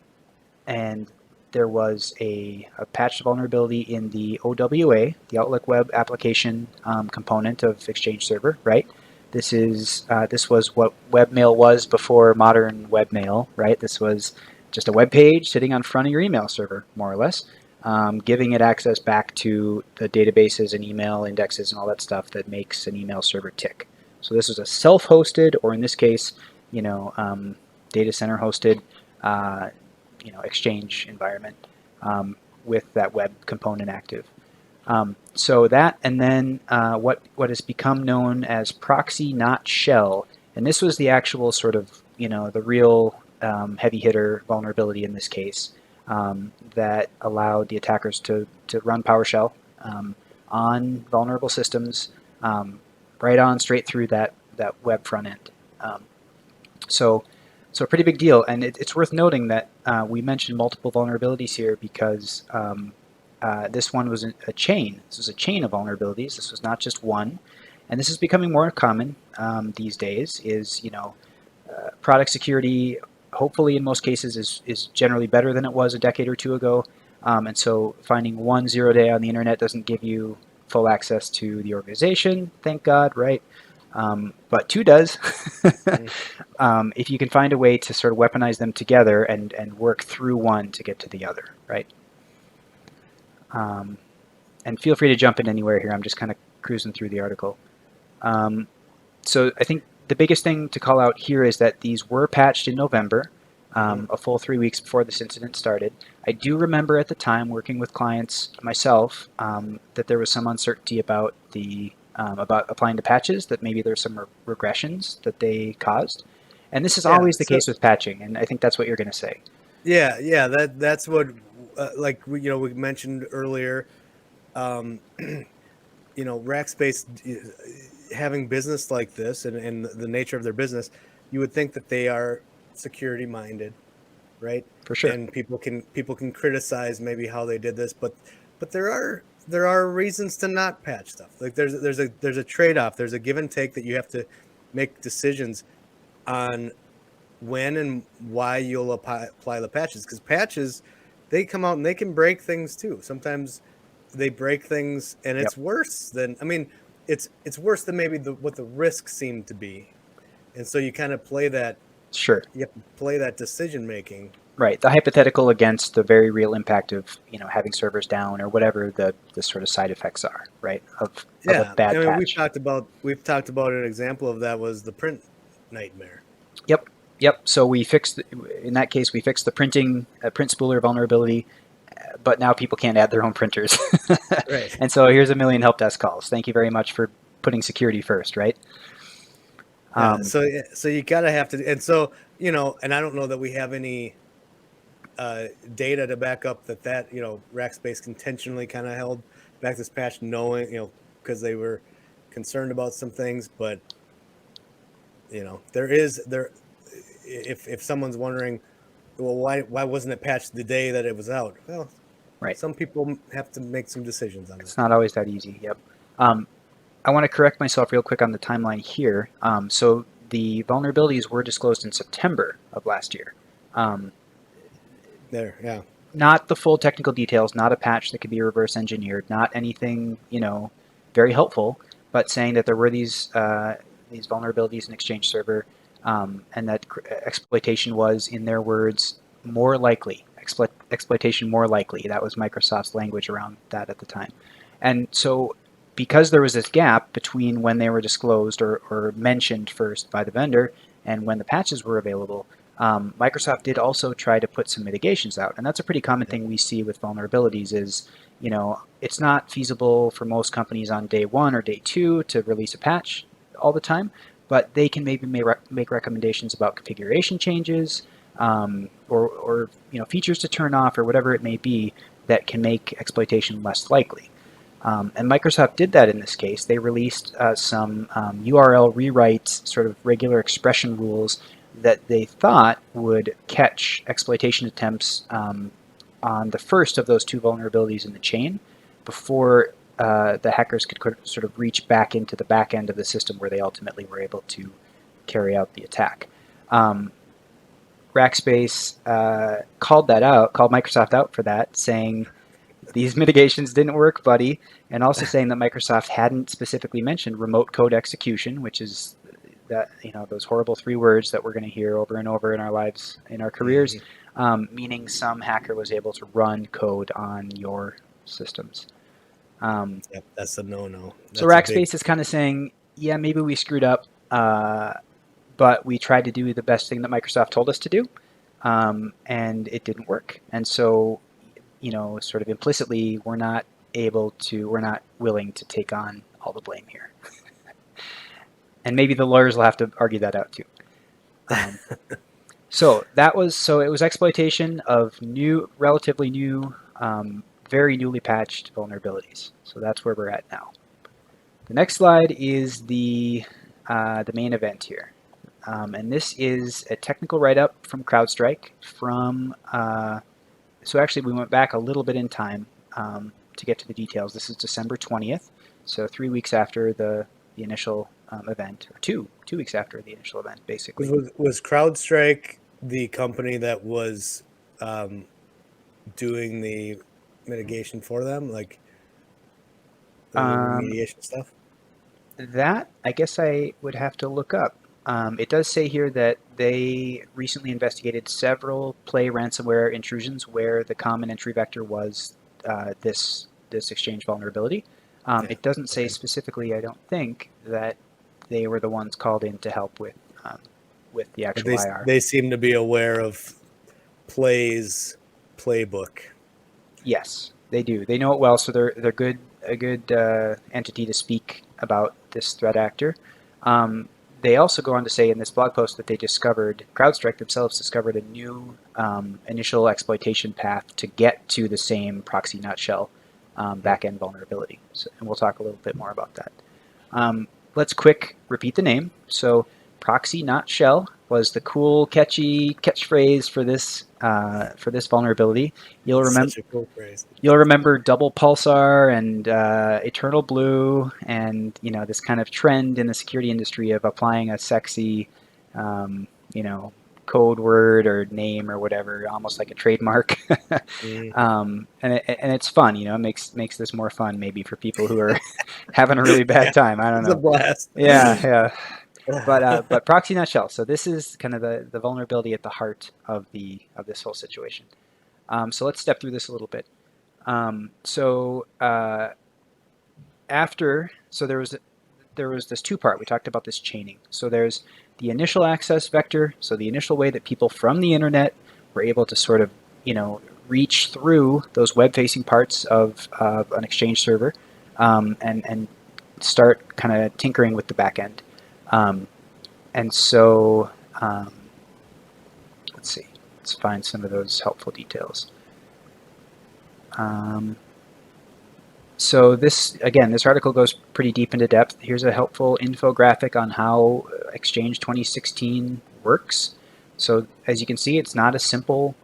there was a patched vulnerability in the OWA, the Outlook Web Application component of Exchange Server, right? This was what webmail was before modern webmail, right? This was just a web page sitting on front of your email server, more or less, giving it access back to the databases and email indexes and all that stuff that makes an email server tick. So this was a self-hosted, or in this case, data center hosted, Exchange environment with that web component active. So that, and then what has become known as proxy not shell, and this was the actual sort of the real heavy hitter vulnerability in this case, that allowed the attackers to run PowerShell on vulnerable systems, right on straight through that web front end. So a pretty big deal, and it's worth noting that we mentioned multiple vulnerabilities here because this one was a chain. This was a chain of vulnerabilities. This was not just one, and this is becoming more common these days. Product security, hopefully in most cases, is generally better than it was a decade or two ago, and so finding one 0-day on the internet doesn't give you full access to the organization. Thank God, right? But two does. If you can find a way to sort of weaponize them together and work through one to get to the other, right? And feel free to jump in anywhere here. I'm just kind of cruising through the article. So I think the biggest thing to call out here is that these were patched in November, a full 3 weeks before this incident started. I do remember at the time working with clients myself that there was some uncertainty about about applying to patches, that maybe there's some regressions that they caused. And this is always the case with patching, and I think that's what you're going to say. Yeah, that's what, like we mentioned earlier, Rackspace having business like this and the nature of their business, you would think that they are security minded, right? For sure. And people can criticize maybe how they did this, but there are reasons to not patch stuff. Like there's a trade-off, there's a give and take that you have to make decisions on when and why you'll apply the patches, because patches, they come out and they can break things too. Sometimes they break things and it's worse than, it's worse than maybe what the risks seem to be. And so you kind of play that. Sure. You have to play that decision making. Right. The hypothetical against the very real impact of, having servers down or whatever the sort of side effects are, right? Of a bad patch. We've talked about an example of that was the print nightmare. Yep. So in that case, we fixed the print spooler vulnerability, but now people can't add their own printers. Right. And so here's a million help desk calls. Thank you very much for putting security first, right? So you gotta have to, and so, and I don't know that we have any data to back up that Rackspace intentionally kind of held back this patch, knowing, because they were concerned about some things, but if someone's wondering, well, why wasn't it patched the day that it was out? Well, right. Some people have to make some decisions on that. It's not always that easy. Yep. I want to correct myself real quick on the timeline here. So the vulnerabilities were disclosed in September of last year. Yeah. not the full technical details, not a patch that could be reverse engineered, not anything, very helpful, but saying that there were these vulnerabilities in Exchange Server, and that exploitation was, in their words, more likely. Exploitation more likely. That was Microsoft's language around that at the time. And so because there was this gap between when they were disclosed or mentioned first by the vendor and when the patches were available, Microsoft did also try to put some mitigations out. And that's a pretty common thing we see with vulnerabilities is, it's not feasible for most companies on day one or day two to release a patch all the time, but they can maybe make recommendations about configuration changes, or features to turn off or whatever it may be that can make exploitation less likely. And Microsoft did that in this case. They released some URL rewrites, sort of regular expression rules that they thought would catch exploitation attempts on the first of those two vulnerabilities in the chain before the hackers could sort of reach back into the back end of the system where they ultimately were able to carry out the attack. Rackspace called Microsoft out for that, saying these mitigations didn't work, buddy, and also saying that Microsoft hadn't specifically mentioned remote code execution, which is that those horrible 3 words that we're going to hear over and over in our lives, in our careers, meaning some hacker was able to run code on your systems. Yep, that's a no-no. So Rackspace is kind of saying, yeah, maybe we screwed up, but we tried to do the best thing that Microsoft told us to do, and it didn't work. And so, sort of implicitly, we're not willing to take on all the blame here. And maybe the lawyers will have to argue that out too. So it was exploitation of relatively new, very newly patched vulnerabilities. So that's where we're at now. The next slide is the main event here. And this is a technical write-up from CrowdStrike so actually we went back a little bit in time to get to the details. This is December 20th, so 3 weeks after the initial event, or two weeks after the initial event, basically. Was CrowdStrike the company that was doing the mitigation for them, like the remediation stuff? That, I guess I would have to look up. It does say here that they recently investigated several Play ransomware intrusions where the common entry vector was this Exchange vulnerability. It doesn't say specifically, I don't think, that they were the ones called in to help with the actual IR. They seem to be aware of Play's playbook. Yes, they do. They know it well, so they're a good entity to speak about this threat actor. They also go on to say in this blog post that CrowdStrike themselves discovered a new initial exploitation path to get to the same proxy nutshell backend vulnerability. And we'll talk a little bit more about that. Let's repeat the name. So proxy not shell was the cool, catchy catchphrase for this vulnerability. You'll remember Such a cool phrase. You'll remember double pulsar and eternal blue, and this kind of trend in the security industry of applying a sexy, code word or name or whatever, almost like a trademark. And it's fun. It makes this more fun maybe for people who are having a really bad time. I don't know. It's a blast. Yeah. But proxy not shell. So this is kind of the vulnerability at the heart of this whole situation. So let's step through this a little bit. There was this 2-part. We talked about this chaining. So there's the initial access vector. So the initial way that people from the internet were able to sort of reach through those web-facing parts of an Exchange server and start kind of tinkering with the back end. Let's see. Let's find some of those helpful details. So this article goes pretty deep into depth. Here's a helpful infographic on how Exchange 2016 works. So as you can see, it's not a simple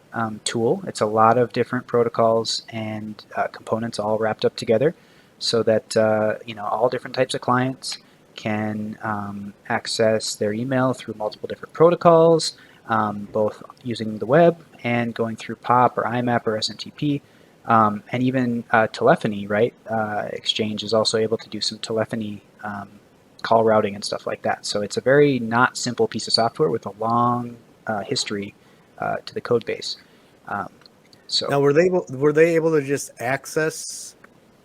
tool. It's a lot of different protocols and components all wrapped up together so that all different types of clients can access their email through multiple different protocols. both using the web and going through POP or IMAP or SMTP, and even telephony, right? Exchange is also able to do some telephony call routing and stuff like that. So it's a very not simple piece of software with a long history to the code base. So Now, were they able to just access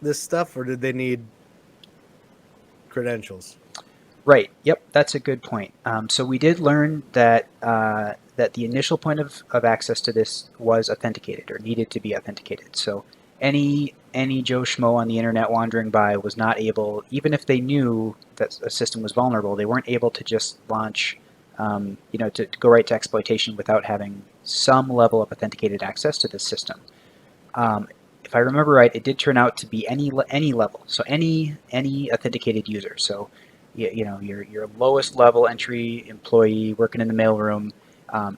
this stuff, or did they need credentials? right, yep, that's a good point. So we did learn that that the initial point of access to this was authenticated or needed to be authenticated. So any Joe Schmo on the internet wandering by was not able, even if they knew that a system was vulnerable, they weren't able to just launch, to go right to exploitation without having some level of authenticated access to this system. If I remember right, it did turn out to be any level, so any authenticated user. So your lowest level entry employee working in the mailroom,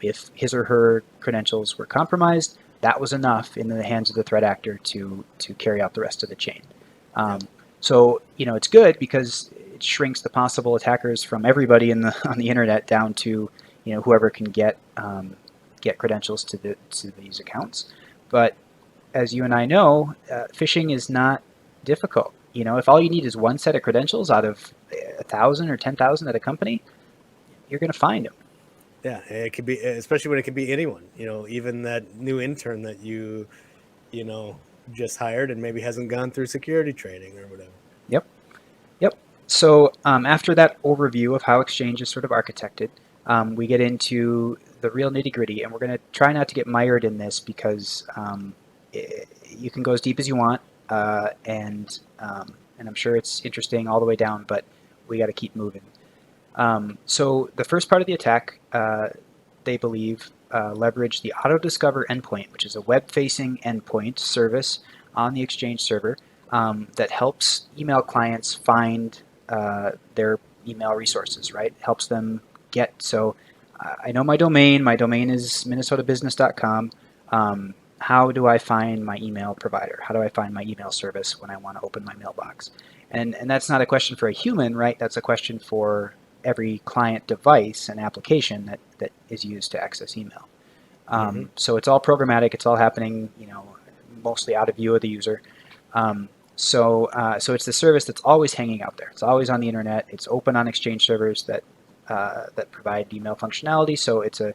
if his or her credentials were compromised, that was enough in the hands of the threat actor to carry out the rest of the chain. So it's good because it shrinks the possible attackers from everybody on the internet down to whoever can get credentials to these accounts. But as you and I know, phishing is not difficult. If all you need is one set of credentials out of 1,000 or 10,000 at a company, you're going to find them. Yeah, it could be, especially when it could be anyone. Even that new intern that you just hired and maybe hasn't gone through security training or whatever. Yep. So after that overview of how Exchange is sort of architected, we get into the real nitty-gritty, and we're going to try not to get mired in this because you can go as deep as you want, and I'm sure it's interesting all the way down, but we got to keep moving. So the first part of the attack, they believe, leveraged the auto-discover endpoint, which is a web-facing endpoint service on the Exchange server that helps email clients find their email resources, right? Helps them get, so I know my domain. My domain is minnesotabusiness.com. How do I find my email provider? How do I find my email service when I want to open my mailbox? And that's not a question for a human, right? That's a question for every client device and application that is used to access email. So it's all programmatic. It's all happening, mostly out of view of the user. So it's the service that's always hanging out there. It's always on the internet. It's open on Exchange servers that provide email functionality. So it's an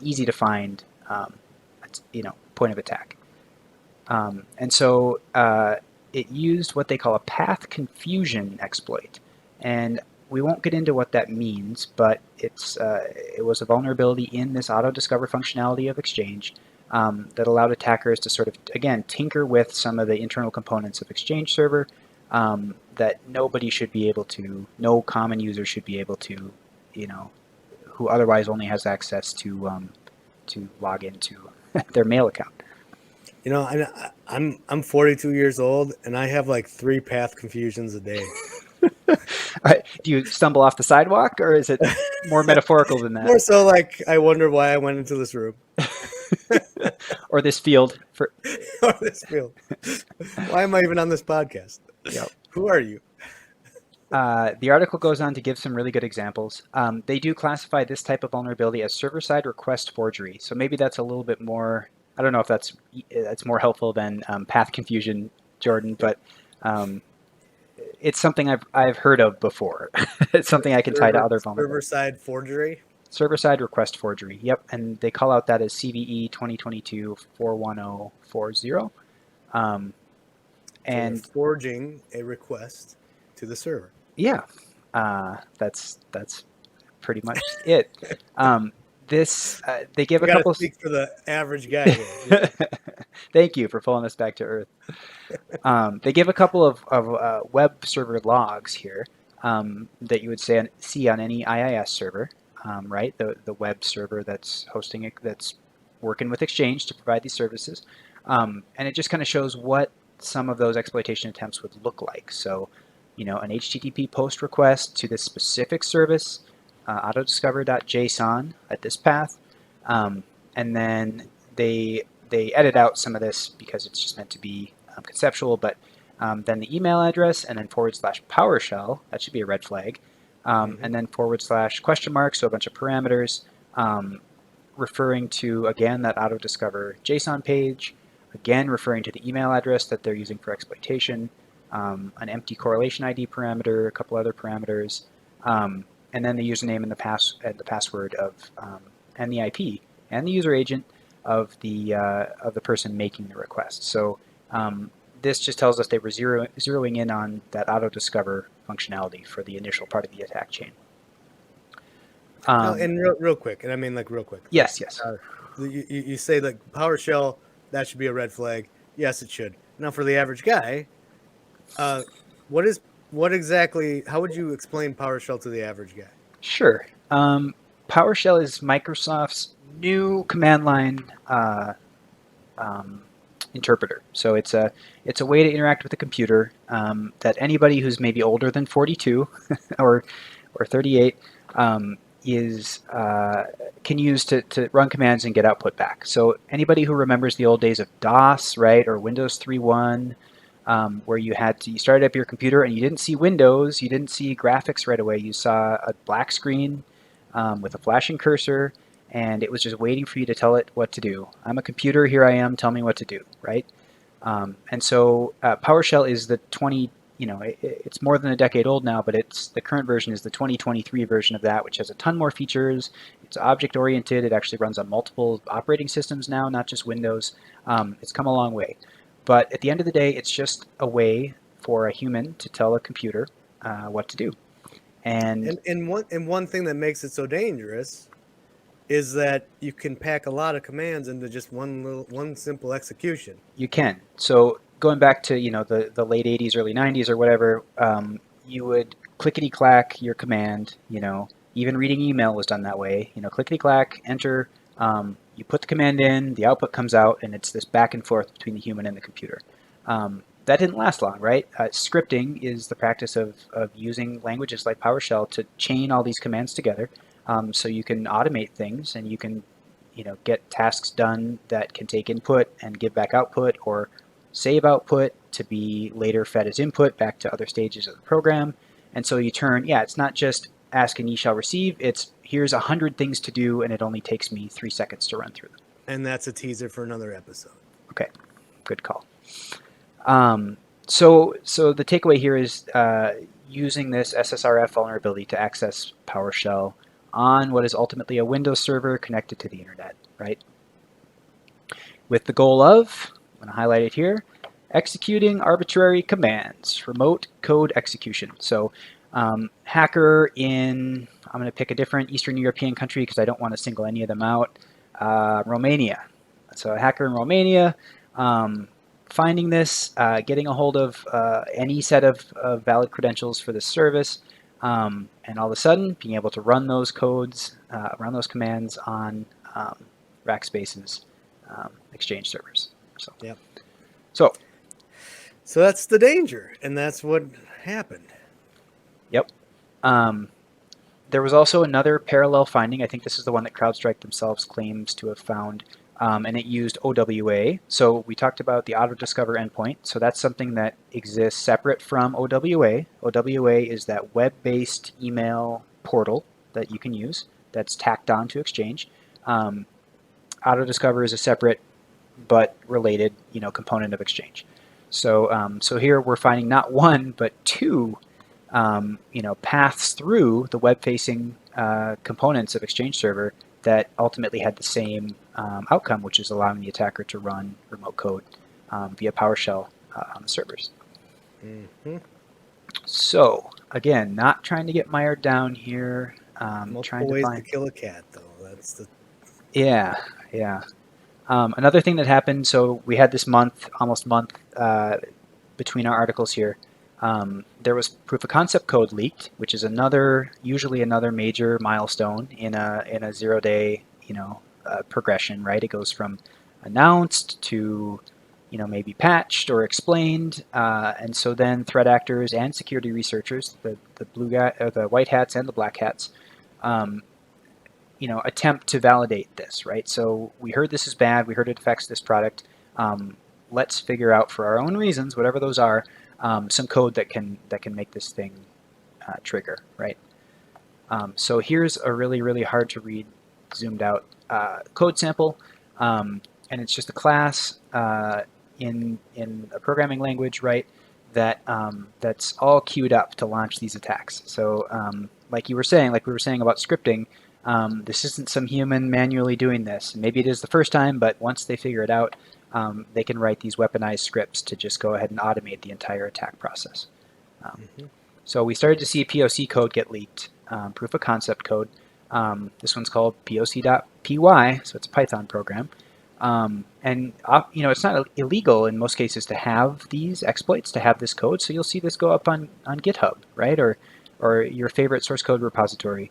easy to find point of attack. And so it used what they call a path confusion exploit. And we won't get into what that means, but it was a vulnerability in this auto-discover functionality of Exchange that allowed attackers to sort of, again, tinker with some of the internal components of Exchange server that nobody should be able to, no common user should be able to, who otherwise only has access to log into their mail account. I'm 42 years old, and I have like 3 path confusions a day. Do you stumble off the sidewalk, or is it more metaphorical than that? More so like I wonder why I went into this room. Or this field. Or this field. Why am I even on this podcast? Yep. Who are you? The article goes on to give some really good examples. They do classify this type of vulnerability as server-side request forgery. So maybe that's a little bit more, I don't know if that's more helpful than path confusion, Jordan, but it's something I've heard of before. It's something I can tie to other vulnerabilities. Server-side forgery? Server-side request forgery, yep. And they call out that as CVE 2022-41040. And so forging a request to the server. Yeah, that's pretty much it. They give a couple. Speak for the average guy here. Thank you for pulling us back to earth. They give a couple of web server logs here that you would see on any IIS server, right? The web server that's hosting it, that's working with Exchange to provide these services, and it just kind of shows what some of those exploitation attempts would look like. So, an HTTP post request to this specific service, autodiscover.json at this path, and then they edit out some of this because it's just meant to be conceptual, but then the email address and then /PowerShell, that should be a red flag, and then / question mark, so a bunch of parameters, referring to, again, that auto-discover JSON page, again, referring to the email address that they're using for exploitation, an empty correlation ID parameter, a couple other parameters, and then the username and the password of, and the IP and the user agent of the person making the request. So this just tells us they were zeroing in on that auto-discover functionality for the initial part of the attack chain. And real quick, and I mean like real quick. Yes. You say like PowerShell, that should be a red flag. Yes, it should. Now for the average guy, what exactly? How would you explain PowerShell to the average guy? Sure. PowerShell is Microsoft's new command line interpreter. So it's a way to interact with the computer that anybody who's maybe older than 42 or 38 can use to run commands and get output back. So anybody who remembers the old days of DOS, right, or Windows 3.1, where you started up your computer and you didn't see Windows, you didn't see graphics right away, you saw a black screen with a flashing cursor, and it was just waiting for you to tell it what to do. I'm a computer, here I am, tell me what to do, right? And so PowerShell is the it's more than a decade old now, but the current version is the 2023 version of that, which has a ton more features. It's object-oriented. It actually runs on multiple operating systems now, not just Windows. It's come a long way. But at the end of the day, it's just a way for a human to tell a computer what to do. And one thing that makes it so dangerous is that you can pack a lot of commands into just one simple execution. You can. So going back to the late 80s, early 90s or whatever, you would clickety-clack your command. Even reading email was done that way. Clickety-clack, enter. You put the command in, the output comes out, and it's this back and forth between the human and the computer. That didn't last long, right? Scripting is the practice of using languages like PowerShell to chain all these commands together, so you can automate things and you can get tasks done that can take input and give back output, or save output to be later fed as input back to other stages of the program. And so you turn, it's not just ask and ye shall receive, it's here's 100 things to do and it only takes me 3 seconds to run through them. And that's a teaser for another episode. Okay, good call. So the takeaway here is using this SSRF vulnerability to access PowerShell on what is ultimately a Windows server connected to the internet, right? With the goal of, I'm going to highlight it here, executing arbitrary commands, remote code execution. So hacker in, I'm going to pick a different Eastern European country because I don't want to single any of them out, Romania. So a hacker in Romania, finding this, getting a hold of any set of valid credentials for this service, and all of a sudden being able to run those codes, run those commands on Rackspace's Exchange servers. So, yep. So that's the danger, and that's what happened. Yep. There was also another parallel finding. I think this is the one that CrowdStrike themselves claims to have found, and it used OWA. So we talked about the auto-discover endpoint. So that's something that exists separate from OWA. OWA is that web-based email portal that you can use that's tacked on to Exchange. Auto-discover is a separate but related, component of Exchange. So so here we're finding not one but two, paths through the web-facing components of Exchange Server that ultimately had the same outcome, which is allowing the attacker to run remote code via PowerShell on the servers. Mm-hmm. So again, not trying to get mired down here. Multiple ways to kill a cat, though. That's the. Yeah. Another thing that happened, so we had this almost month between our articles here. There was proof of concept code leaked, which is usually another major milestone in a 0-day progression, right? It goes from announced to maybe patched or explained, and so then threat actors and security researchers, the white hats and the black hats, attempt to validate this, right? So we heard this is bad, we heard it affects this product. Let's figure out for our own reasons, whatever those are, some code that can make this thing trigger, right? So here's a really hard to read, zoomed out code sample, and it's just a class in a programming language, right? That's all queued up to launch these attacks. So like we were saying about scripting, this isn't some human manually doing this. Maybe it is the first time, but once they figure it out, they can write these weaponized scripts to just go ahead and automate the entire attack process. So we started to see POC code get leaked, proof of concept code. This one's called POC.py, so it's a Python program. It's not illegal in most cases to have these exploits, to have this code. So you'll see this go up on GitHub, right, or your favorite source code repository.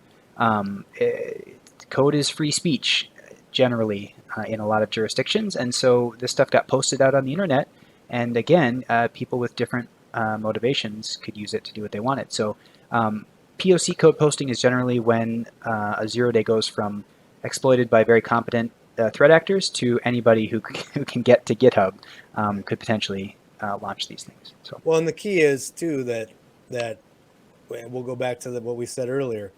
Code is free speech generally in a lot of jurisdictions, and so this stuff got posted out on the internet. And again, people with different motivations could use it to do what they wanted. So POC code posting is generally when a 0-day goes from exploited by very competent threat actors to anybody who can get to GitHub could potentially launch these things. So well, and the key is too that we'll go back to what we said earlier.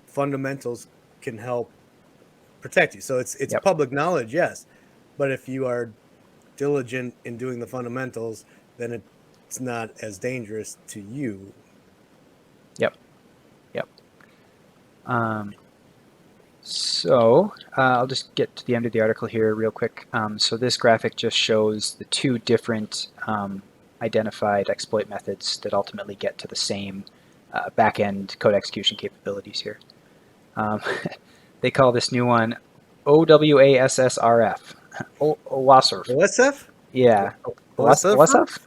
Fundamentals can help protect you. So it's Yep. public knowledge, yes, but if you are diligent in doing the fundamentals, then it's not as dangerous to you. Yep. So I'll just get to the end of the article here real quick. So this graphic just shows the two different identified exploit methods that ultimately get to the same back-end code execution capabilities here. They call this new one OWASSRF. OWASSRF. OSF? Yeah. OSF? OWASSRF?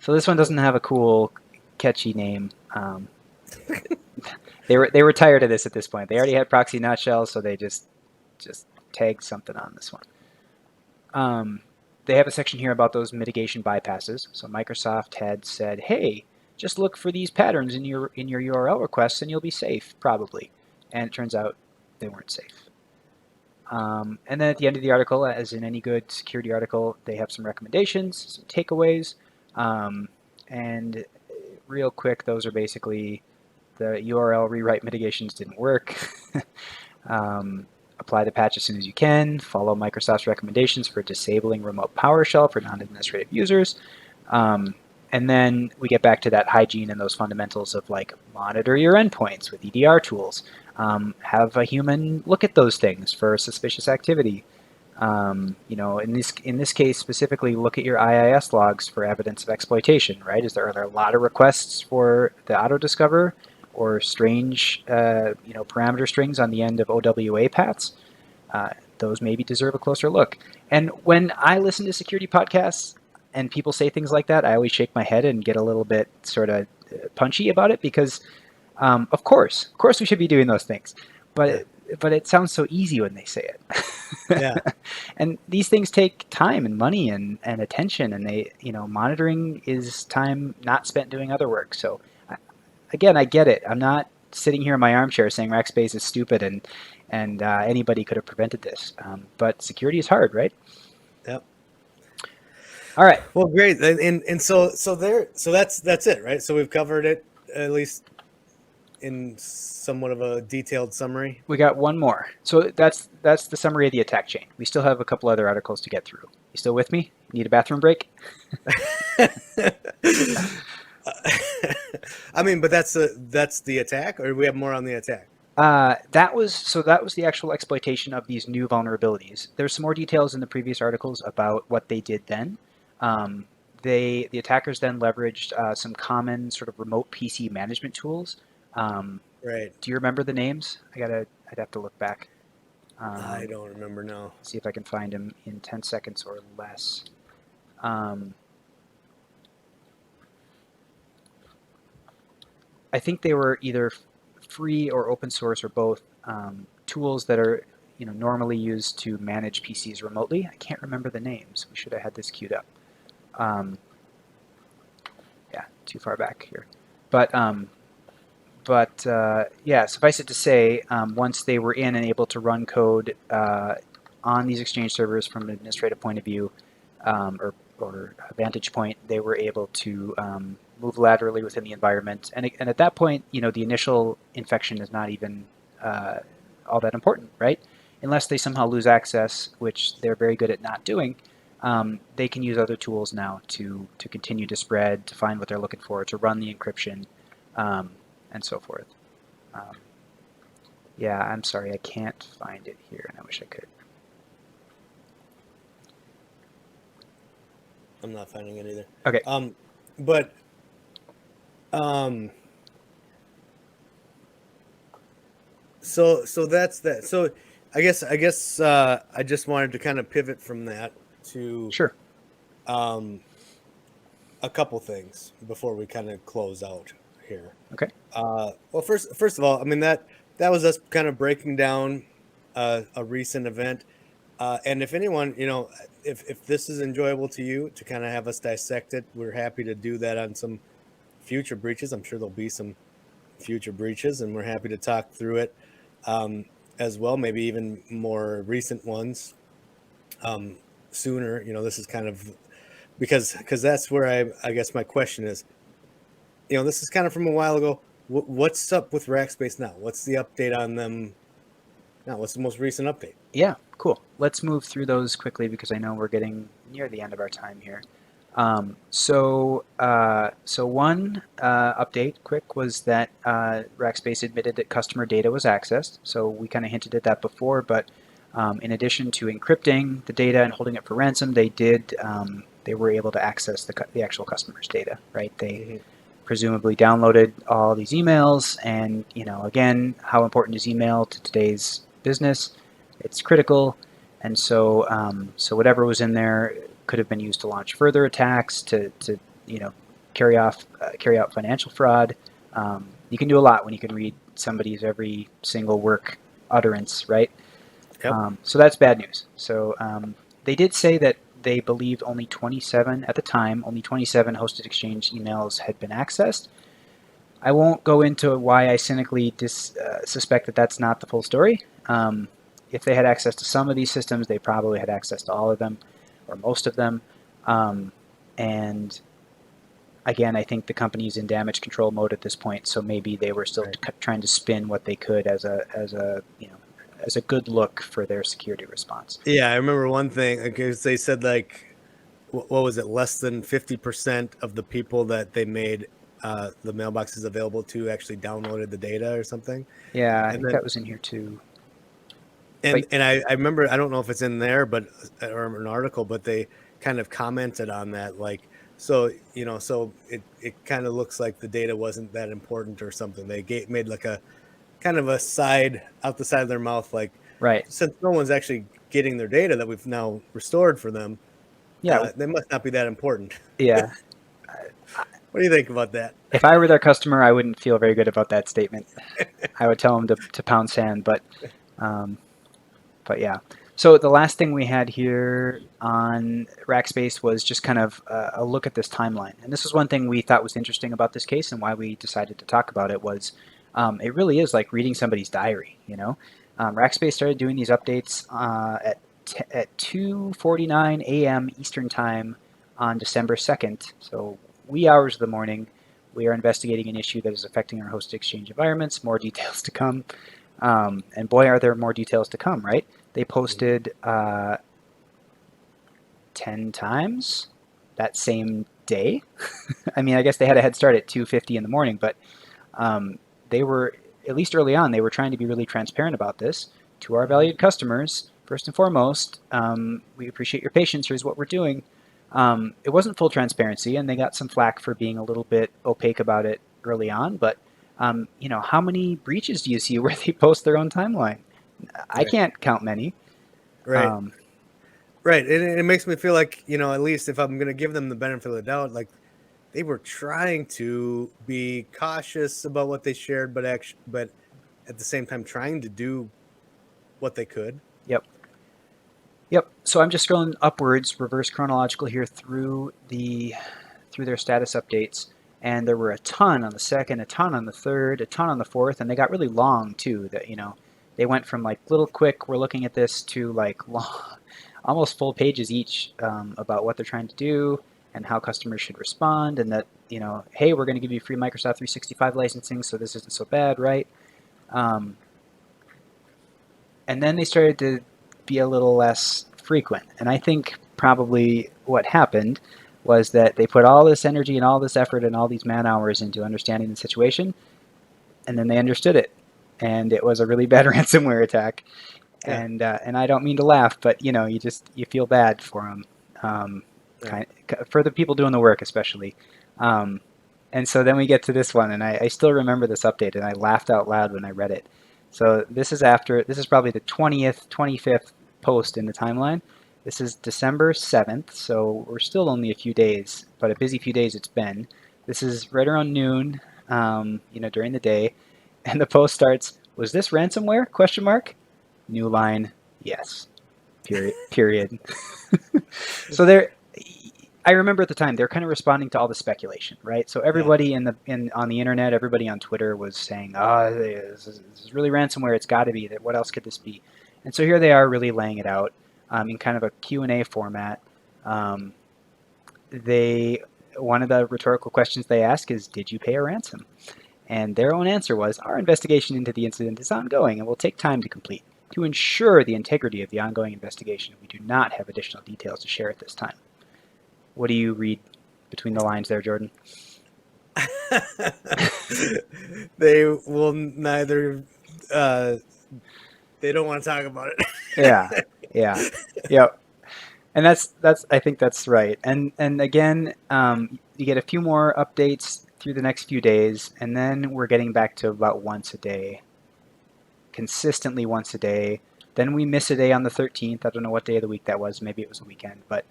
So this one doesn't have a cool, catchy name. They were tired of this at this point. They already had proxy nutshells, so they just tagged something on this one. They have a section here about those mitigation bypasses. So Microsoft had said, hey, just look for these patterns in your URL requests and you'll be safe, probably. And it turns out they weren't safe. And then at the end of the article, as in any good security article, they have some recommendations, some takeaways. And real quick, those are basically the URL rewrite mitigations didn't work. Apply the patch as soon as you can. Follow Microsoft's recommendations for disabling remote PowerShell for non-administrative users. And then we get back to that hygiene and those fundamentals of like monitor your endpoints with EDR tools. Have a human look at those things for suspicious activity. In this case specifically, look at your IIS logs for evidence of exploitation. Right? Are there a lot of requests for the auto discover or strange parameter strings on the end of OWA paths? Those maybe deserve a closer look. And when I listen to security podcasts and people say things like that, I always shake my head and get a little bit sort of punchy about it because, of course we should be doing those things. But it sounds so easy when they say it. Yeah. And these things take time and money and attention, and they, monitoring is time not spent doing other work. So again, I get it. I'm not sitting here in my armchair saying Rackspace is stupid and anybody could have prevented this. But security is hard, right? Yep. All right. Well, great. And so that's it, right? So we've covered it at least in somewhat of a detailed summary. We got one more. So that's the summary of the attack chain. We still have a couple other articles to get through. You still with me? Need a bathroom break? I mean, but that's the attack, or do we have more on the attack? That was the actual exploitation of these new vulnerabilities. There's some more details in the previous articles about what they did then. The attackers then leveraged some common sort of remote PC management tools. Right. Do you remember the names? I'd have to look back. I don't remember now. See if I can find them in 10 seconds or less. I think they were either free or open source or both tools that are normally used to manage PCs remotely. I can't remember the names. We should have had this queued up. Yeah, too far back here. But suffice it to say, once they were in and able to run code on these Exchange servers from an administrative point of view or a vantage point, they were able to move laterally within the environment. And at that point, the initial infection is not even all that important, right? Unless they somehow lose access, which they're very good at not doing, they can use other tools now to continue to spread, to find what they're looking for, to run the encryption, and so forth. Yeah, I'm sorry, I can't find it here, and I wish I could. I'm not finding it either. Okay. But so that's that. So I guess I just wanted to kind of pivot from that to Sure. A couple things before we kind of close out here. Okay. Well, first of all, I mean that was us kind of breaking down a recent event. And if anyone, if this is enjoyable to you to kind of have us dissect it, we're happy to do that on some future breaches. I'm sure there'll be some future breaches, and we're happy to talk through it as well. Maybe even more recent ones sooner. This is kind of because that's where I guess my question is. This is kind of from a while ago. What's up with Rackspace now? What's the update on them now? What's the most recent update? Yeah, cool. Let's move through those quickly because I know we're getting near the end of our time here. So one update, quick, was that Rackspace admitted that customer data was accessed. So we kind of hinted at that before, but in addition to encrypting the data and holding it for ransom, they were able to access the actual customer's data, right? They presumably downloaded all these emails, and again, how important is email to today's business? It's critical, and so whatever was in there could have been used to launch further attacks, to carry out financial fraud. You can do a lot when you can read somebody's every single work utterance, right? Yep. So that's bad news. So they did say that they believed only 27 at the time. Only 27 hosted exchange emails had been accessed. I won't go into why I cynically suspect that that's not the full story. If they had access to some of these systems, they probably had access to all of them or most of them. And again, I think the company's in damage control mode at this point, so maybe they were still trying to spin what they could as a good look for their security response. Yeah, I remember one thing because they said what was it? Less than 50% of the people that they made the mailboxes available to actually downloaded the data or something. Yeah, I think that was in here too. And I remember, I don't know if it's in there, or an article, but they kind of commented on that, so it kind of looks like the data wasn't that important or something. They made like a kind of a side out the side of their mouth, since no one's actually getting their data that we've now restored for them, they must not be that important. Yeah. What do you think about that? If I were their customer, I wouldn't feel very good about that statement. I would tell them to pound sand, but yeah. So the last thing we had here on Rackspace was just kind of a look at this timeline. And this is one thing we thought was interesting about this case, and why we decided to talk about it was it really is like reading somebody's diary. Rackspace started doing these updates at 2:49 a.m. Eastern Time on December 2nd. So wee hours of the morning. We are investigating an issue that is affecting our hosted exchange environments. More details to come. And boy, are there more details to come, right? They posted 10 times that same day. I mean, I guess they had a head start at 2:50 in the morning, but they were, at least early on, they were trying to be really transparent about this to our valued customers. First and foremost, we appreciate your patience. Here's what we're doing. It wasn't full transparency, and they got some flack for being a little bit opaque about it early on, but how many breaches do you see where they post their own timeline? I can't count many. Right. Right. And it makes me feel like, at least if I'm going to give them the benefit of the doubt, like they were trying to be cautious about what they shared, but at the same time trying to do what they could. Yep. So I'm just scrolling upwards, reverse chronological here through their status updates. And there were a ton on the second, a ton on the third, a ton on the fourth, and they got really long too. That they went from like little quick, we're looking at this, to like long, almost full pages each about what they're trying to do and how customers should respond, and that hey, we're going to give you free Microsoft 365 licensing, so this isn't so bad, right? And then they started to be a little less frequent. And I think probably what happened was that they put all this energy and all this effort and all these man hours into understanding the situation, and then they understood it. And it was a really bad ransomware attack. Yeah. And I don't mean to laugh, but you feel bad for them, for the people doing the work especially. And so then we get to this one, and I still remember this update, and I laughed out loud when I read it. So this is probably the 20th, 25th post in the timeline. This is December 7th, so we're still only a few days, but a busy few days it's been. This is right around noon, during the day, and the post starts, "Was this ransomware? Question mark. New line, yes. Period." So I remember at the time they're kind of responding to all the speculation, right? So everybody on the internet, everybody on Twitter was saying, "Oh, this is really ransomware. It's got to be. That. What else could this be?" And so here they are, really laying it out in kind of a Q&A format. One of the rhetorical questions they ask is, "Did you pay a ransom?" And their own answer was, "Our investigation into the incident is ongoing and will take time to complete. To ensure the integrity of the ongoing investigation, we do not have additional details to share at this time." What do you read between the lines there, Jordan? They will neither. They don't want to talk about it. Yeah. And that's I think that's right. And again, you get a few more updates through the next few days, and then we're getting back to about once a day, consistently once a day. Then we miss a day on the 13th. I don't know what day of the week that was. Maybe it was a weekend, but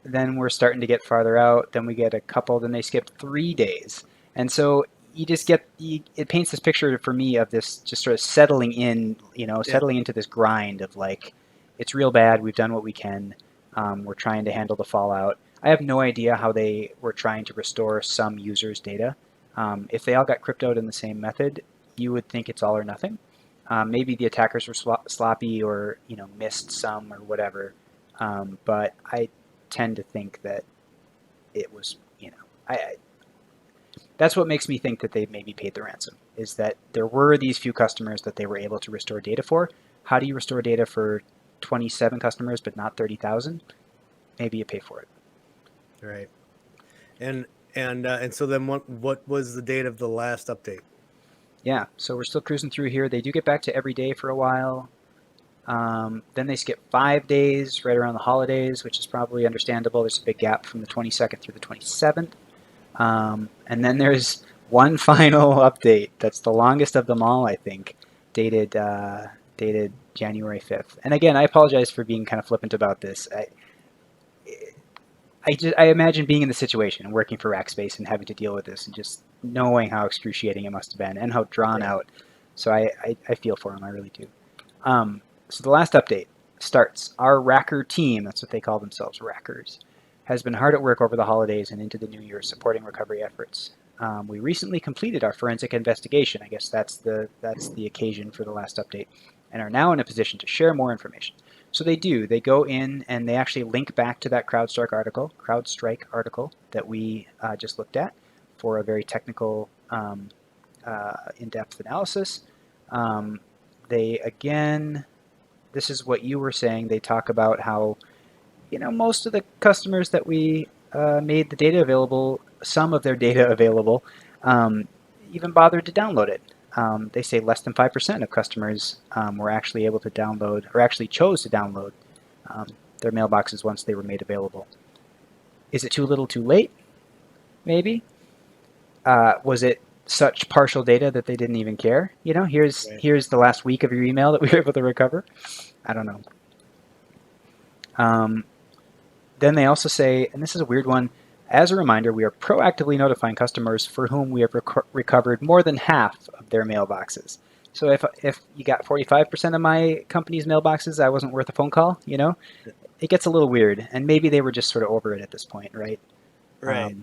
then we're starting to get farther out. Then we get a couple. Then they skip 3 days, and so you just get it paints this picture for me of this just sort of settling in, settling into this grind of like, it's real bad. We've done what we can. We're trying to handle the fallout. I have no idea how they were trying to restore some users' data. If they all got cryptoed in the same method, you would think it's all or nothing. Maybe the attackers were sloppy or missed some or whatever. But I tend to think that it was, that's what makes me think that they maybe paid the ransom, is that there were these few customers that they were able to restore data for. How do you restore data for 27 customers but not 30,000? Maybe you pay for it. Right. And so then what was the date of the last update? Yeah, so we're still cruising through here. They do get back to every day for a while. Then they skip 5 days right around the holidays, which is probably understandable. There's a big gap from the 22nd through the 27th. And then there's one final update that's the longest of them all, I think, dated January 5th. And again, I apologize for being kind of flippant about this. I imagine being in the situation and working for Rackspace and having to deal with this and just knowing how excruciating it must have been and how drawn out. So I feel for him, I really do. So the last update starts. Our Racker team, that's what they call themselves, Rackers, has been hard at work over the holidays and into the new year supporting recovery efforts. We recently completed our forensic investigation. I guess that's the occasion for the last update, and are now in a position to share more information. So they do. They go in and they actually link back to that CrowdStrike article that we just looked at for a very technical, in-depth analysis. This is what you were saying. They talk about how, most of the customers that we made the data available, some of their data available, even bothered to download it. They say less than 5% of customers were actually able to download, or actually chose to download their mailboxes once they were made available. Is it too little too late? Maybe. Was it such partial data that they didn't even care? Here's the last week of your email that we were able to recover. I don't know. Then they also say, and this is a weird one, as a reminder, we are proactively notifying customers for whom we have recovered more than half of their mailboxes. So if you got 45% of my company's mailboxes, I wasn't worth a phone call, it gets a little weird. And maybe they were just sort of over it at this point, right? Right.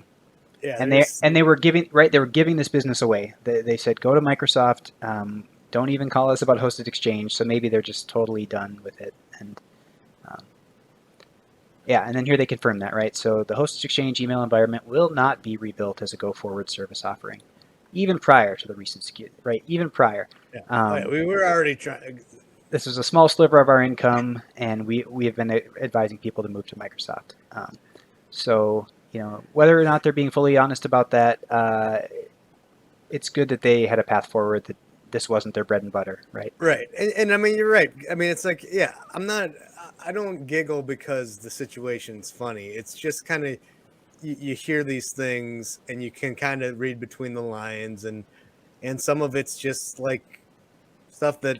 Yeah. And they were giving this business away. They said, go to Microsoft, don't even call us about hosted exchange. So maybe they're just totally done with it. And Yeah, and then here they confirm that, right? So the hosted Exchange email environment will not be rebuilt as a go-forward service offering, even prior to the recent security, right? Even prior. Yeah. Oh, yeah, Um, we were already trying. this is a small sliver of our income, and we have been advising people to move to Microsoft. So, whether or not they're being fully honest about that, it's good that they had a path forward, that this wasn't their bread and butter, right? Right. And I mean, you're right. I mean, it's like, yeah, I don't giggle because the situation's funny. It's just kind of, you hear these things and you can kind of read between the lines, and some of it's just like stuff that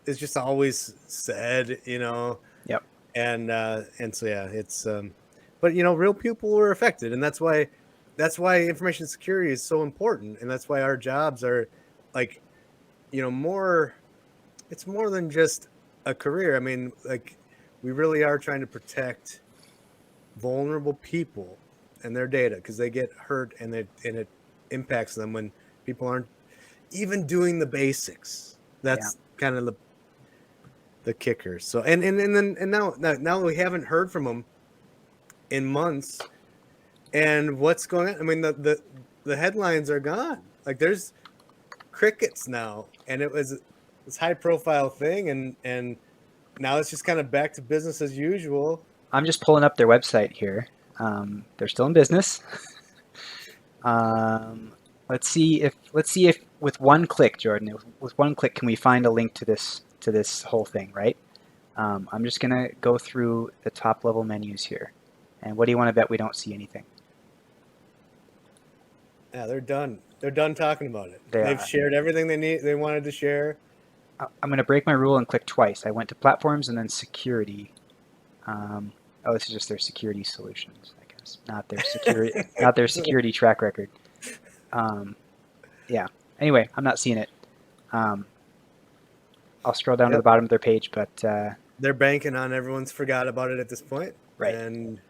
is just always said, Yep. and so, yeah, it's, but real people were affected. And that's why information security is so important. And that's why our jobs are like, more, it's more than just a career. I mean, like, we really are trying to protect vulnerable people and their data, because they get hurt, and it impacts them when people aren't even doing the basics. That's kind of the kicker. So and now we haven't heard from them in months. And what's going on? I mean, the headlines are gone. Like, there's crickets now, and it was this high profile thing, and now it's just kind of back to business as usual. I'm just pulling up their website here. They're still in business. Let's see if with one click, Jordan, with one click, can we find a link to this whole thing, right? I'm just gonna go through the top level menus here, and what do you want to bet we don't see anything? Yeah, they're done. They're done talking about it. They've shared everything they wanted to share. I'm gonna break my rule and click twice. I went to platforms and then security. This is just their security solutions, I guess, not their security track record. Yeah. Anyway, I'm not seeing it. I'll scroll down to the bottom of their page, but they're banking on everyone's forgot about it at this point, right? And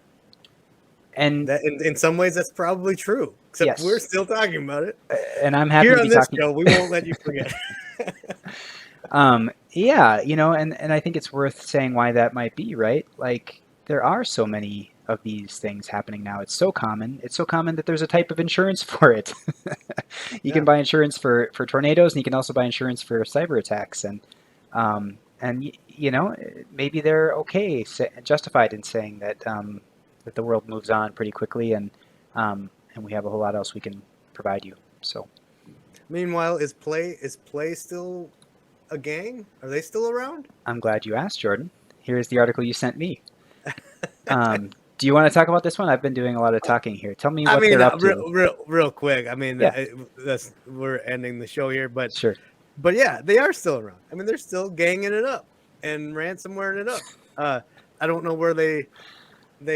that, in some ways, that's probably true. Except we're still talking about it, and I'm happy here to on be this talking. show. We won't let you forget. Yeah, and I think it's worth saying why that might be, right? Like, there are so many of these things happening now. It's so common. It's so common that there's a type of insurance for it. You can buy insurance for tornadoes, and you can also buy insurance for cyber attacks. And maybe they're justified in saying that that the world moves on pretty quickly, and we have a whole lot else we can provide you. So, meanwhile, is Play still a gang? Are they still around? I'm glad you asked, Jordan. Here's the article you sent me. Do you want to talk about this one? I've been doing a lot of talking here. Tell me what they're up to. Real quick. I mean, we're ending the show here, but sure. But yeah, they are still around. I mean, they're still ganging it up and ransomwareing it up. I don't know where they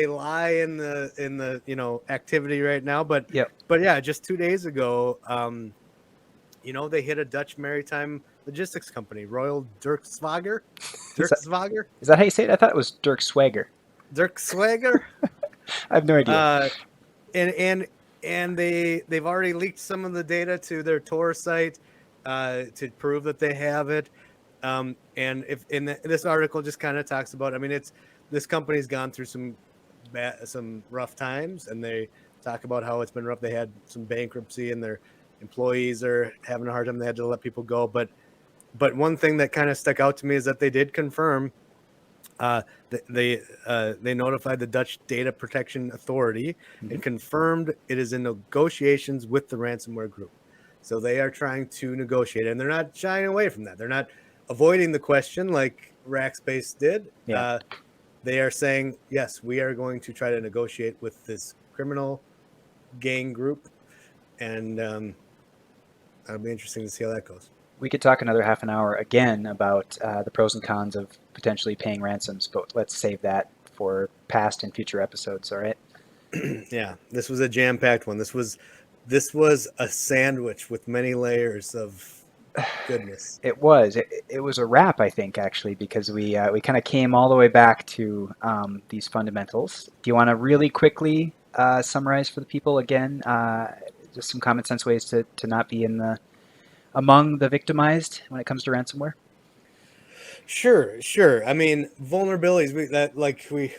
lie in the activity right now, but yeah, just 2 days ago, they hit a Dutch maritime logistics company, Royal Dirkswager. Dirkswager? Is that how you say it? I thought it was Dirk Swagger. Dirk Swagger? I have no idea. And they've already leaked some of the data to their Tor site to prove that they have it. And if this article just kind of talks about, I mean, this company's gone through some rough times, and they talk about how it's been rough. They had some bankruptcy, and their employees are having a hard time. They had to let people go. But one thing that kind of stuck out to me is that they did confirm they notified the Dutch Data Protection Authority and confirmed it is in negotiations with the ransomware group. So they are trying to negotiate, and they're not shying away from that. They're not avoiding the question like Rackspace did. Yeah. They are saying, yes, we are going to try to negotiate with this criminal gang group, and it'll be interesting to see how that goes. We could talk another half an hour again about the pros and cons of potentially paying ransoms, but let's save that for past and future episodes, all right? Yeah, this was a jam-packed one. This was a sandwich with many layers of goodness. It was a wrap, I think, actually, because we kind of came all the way back to these fundamentals. Do you want to really quickly summarize for the people again, just some common sense ways to not be among the victimized when it comes to ransomware? Sure. I mean, vulnerabilities.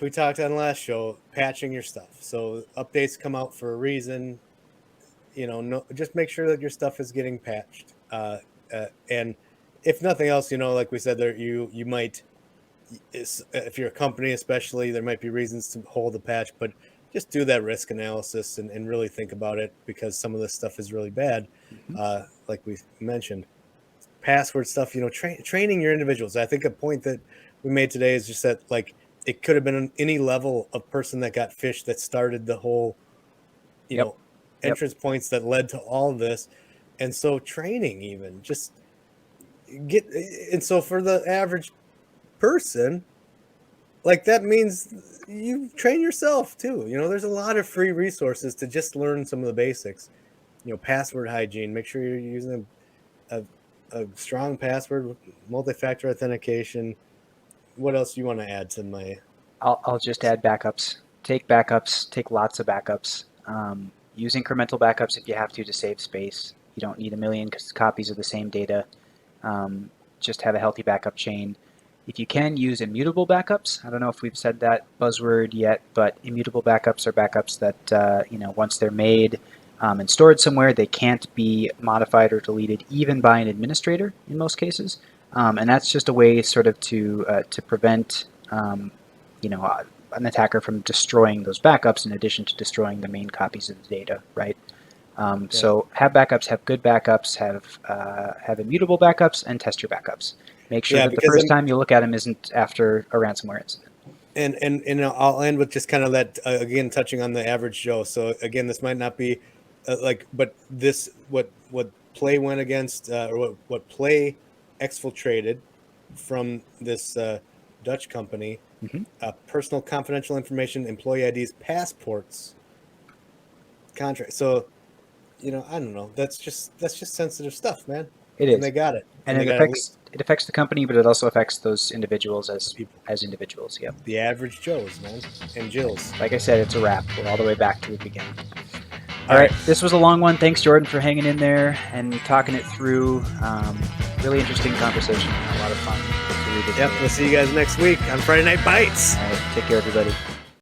We talked on the last show. Patching your stuff. So updates come out for a reason. No, just make sure that your stuff is getting patched. And if nothing else, like we said, there you might, if you're a company, especially, there might be reasons to hold the patch, but just do that risk analysis and really think about it, because some of this stuff is really bad. Like we mentioned, password stuff. Training your individuals. I think a point that we made today is just that, like, it could have been any level of person that got phished that started the whole, Yep. entrance points that led to all of this. And so training, even just and so for the average person, like, that means you train yourself too. There's a lot of free resources to just learn some of the basics. Password hygiene. Make sure you're using a strong password with multi-factor authentication. What else do you want to add to my? I'll just add backups. Take backups. Take lots of backups. Use incremental backups if you have to save space. You don't need a million copies of the same data. Just have a healthy backup chain. If you can, use immutable backups. I don't know if we've said that buzzword yet, but immutable backups are backups that once they're made and stored somewhere, they can't be modified or deleted, even by an administrator in most cases. And that's just a way sort of to prevent an attacker from destroying those backups in addition to destroying the main copies of the data, right? So have backups, have good backups, have immutable backups, and test your backups. Make sure that the first time you look at them isn't after a ransomware incident. And I'll end with just kind of that, again, touching on the average Joe. So again, this might not be but this, what Play went against, or what Play exfiltrated from this Dutch company, personal confidential information, employee IDs, passports, contracts. So, I don't know. That's just sensitive stuff, man. It is. And they got it. And it affects the company, but it also affects those individuals as individuals. Yep. The average Joes, man, and Jills. Like I said, it's a wrap. We're all the way back to the beginning. All right. This was a long one. Thanks, Jordan, for hanging in there and talking it through. Really interesting conversation. A lot of fun. Yep. We'll see you guys next week on Friday Night Bytes. All right. Take care, everybody.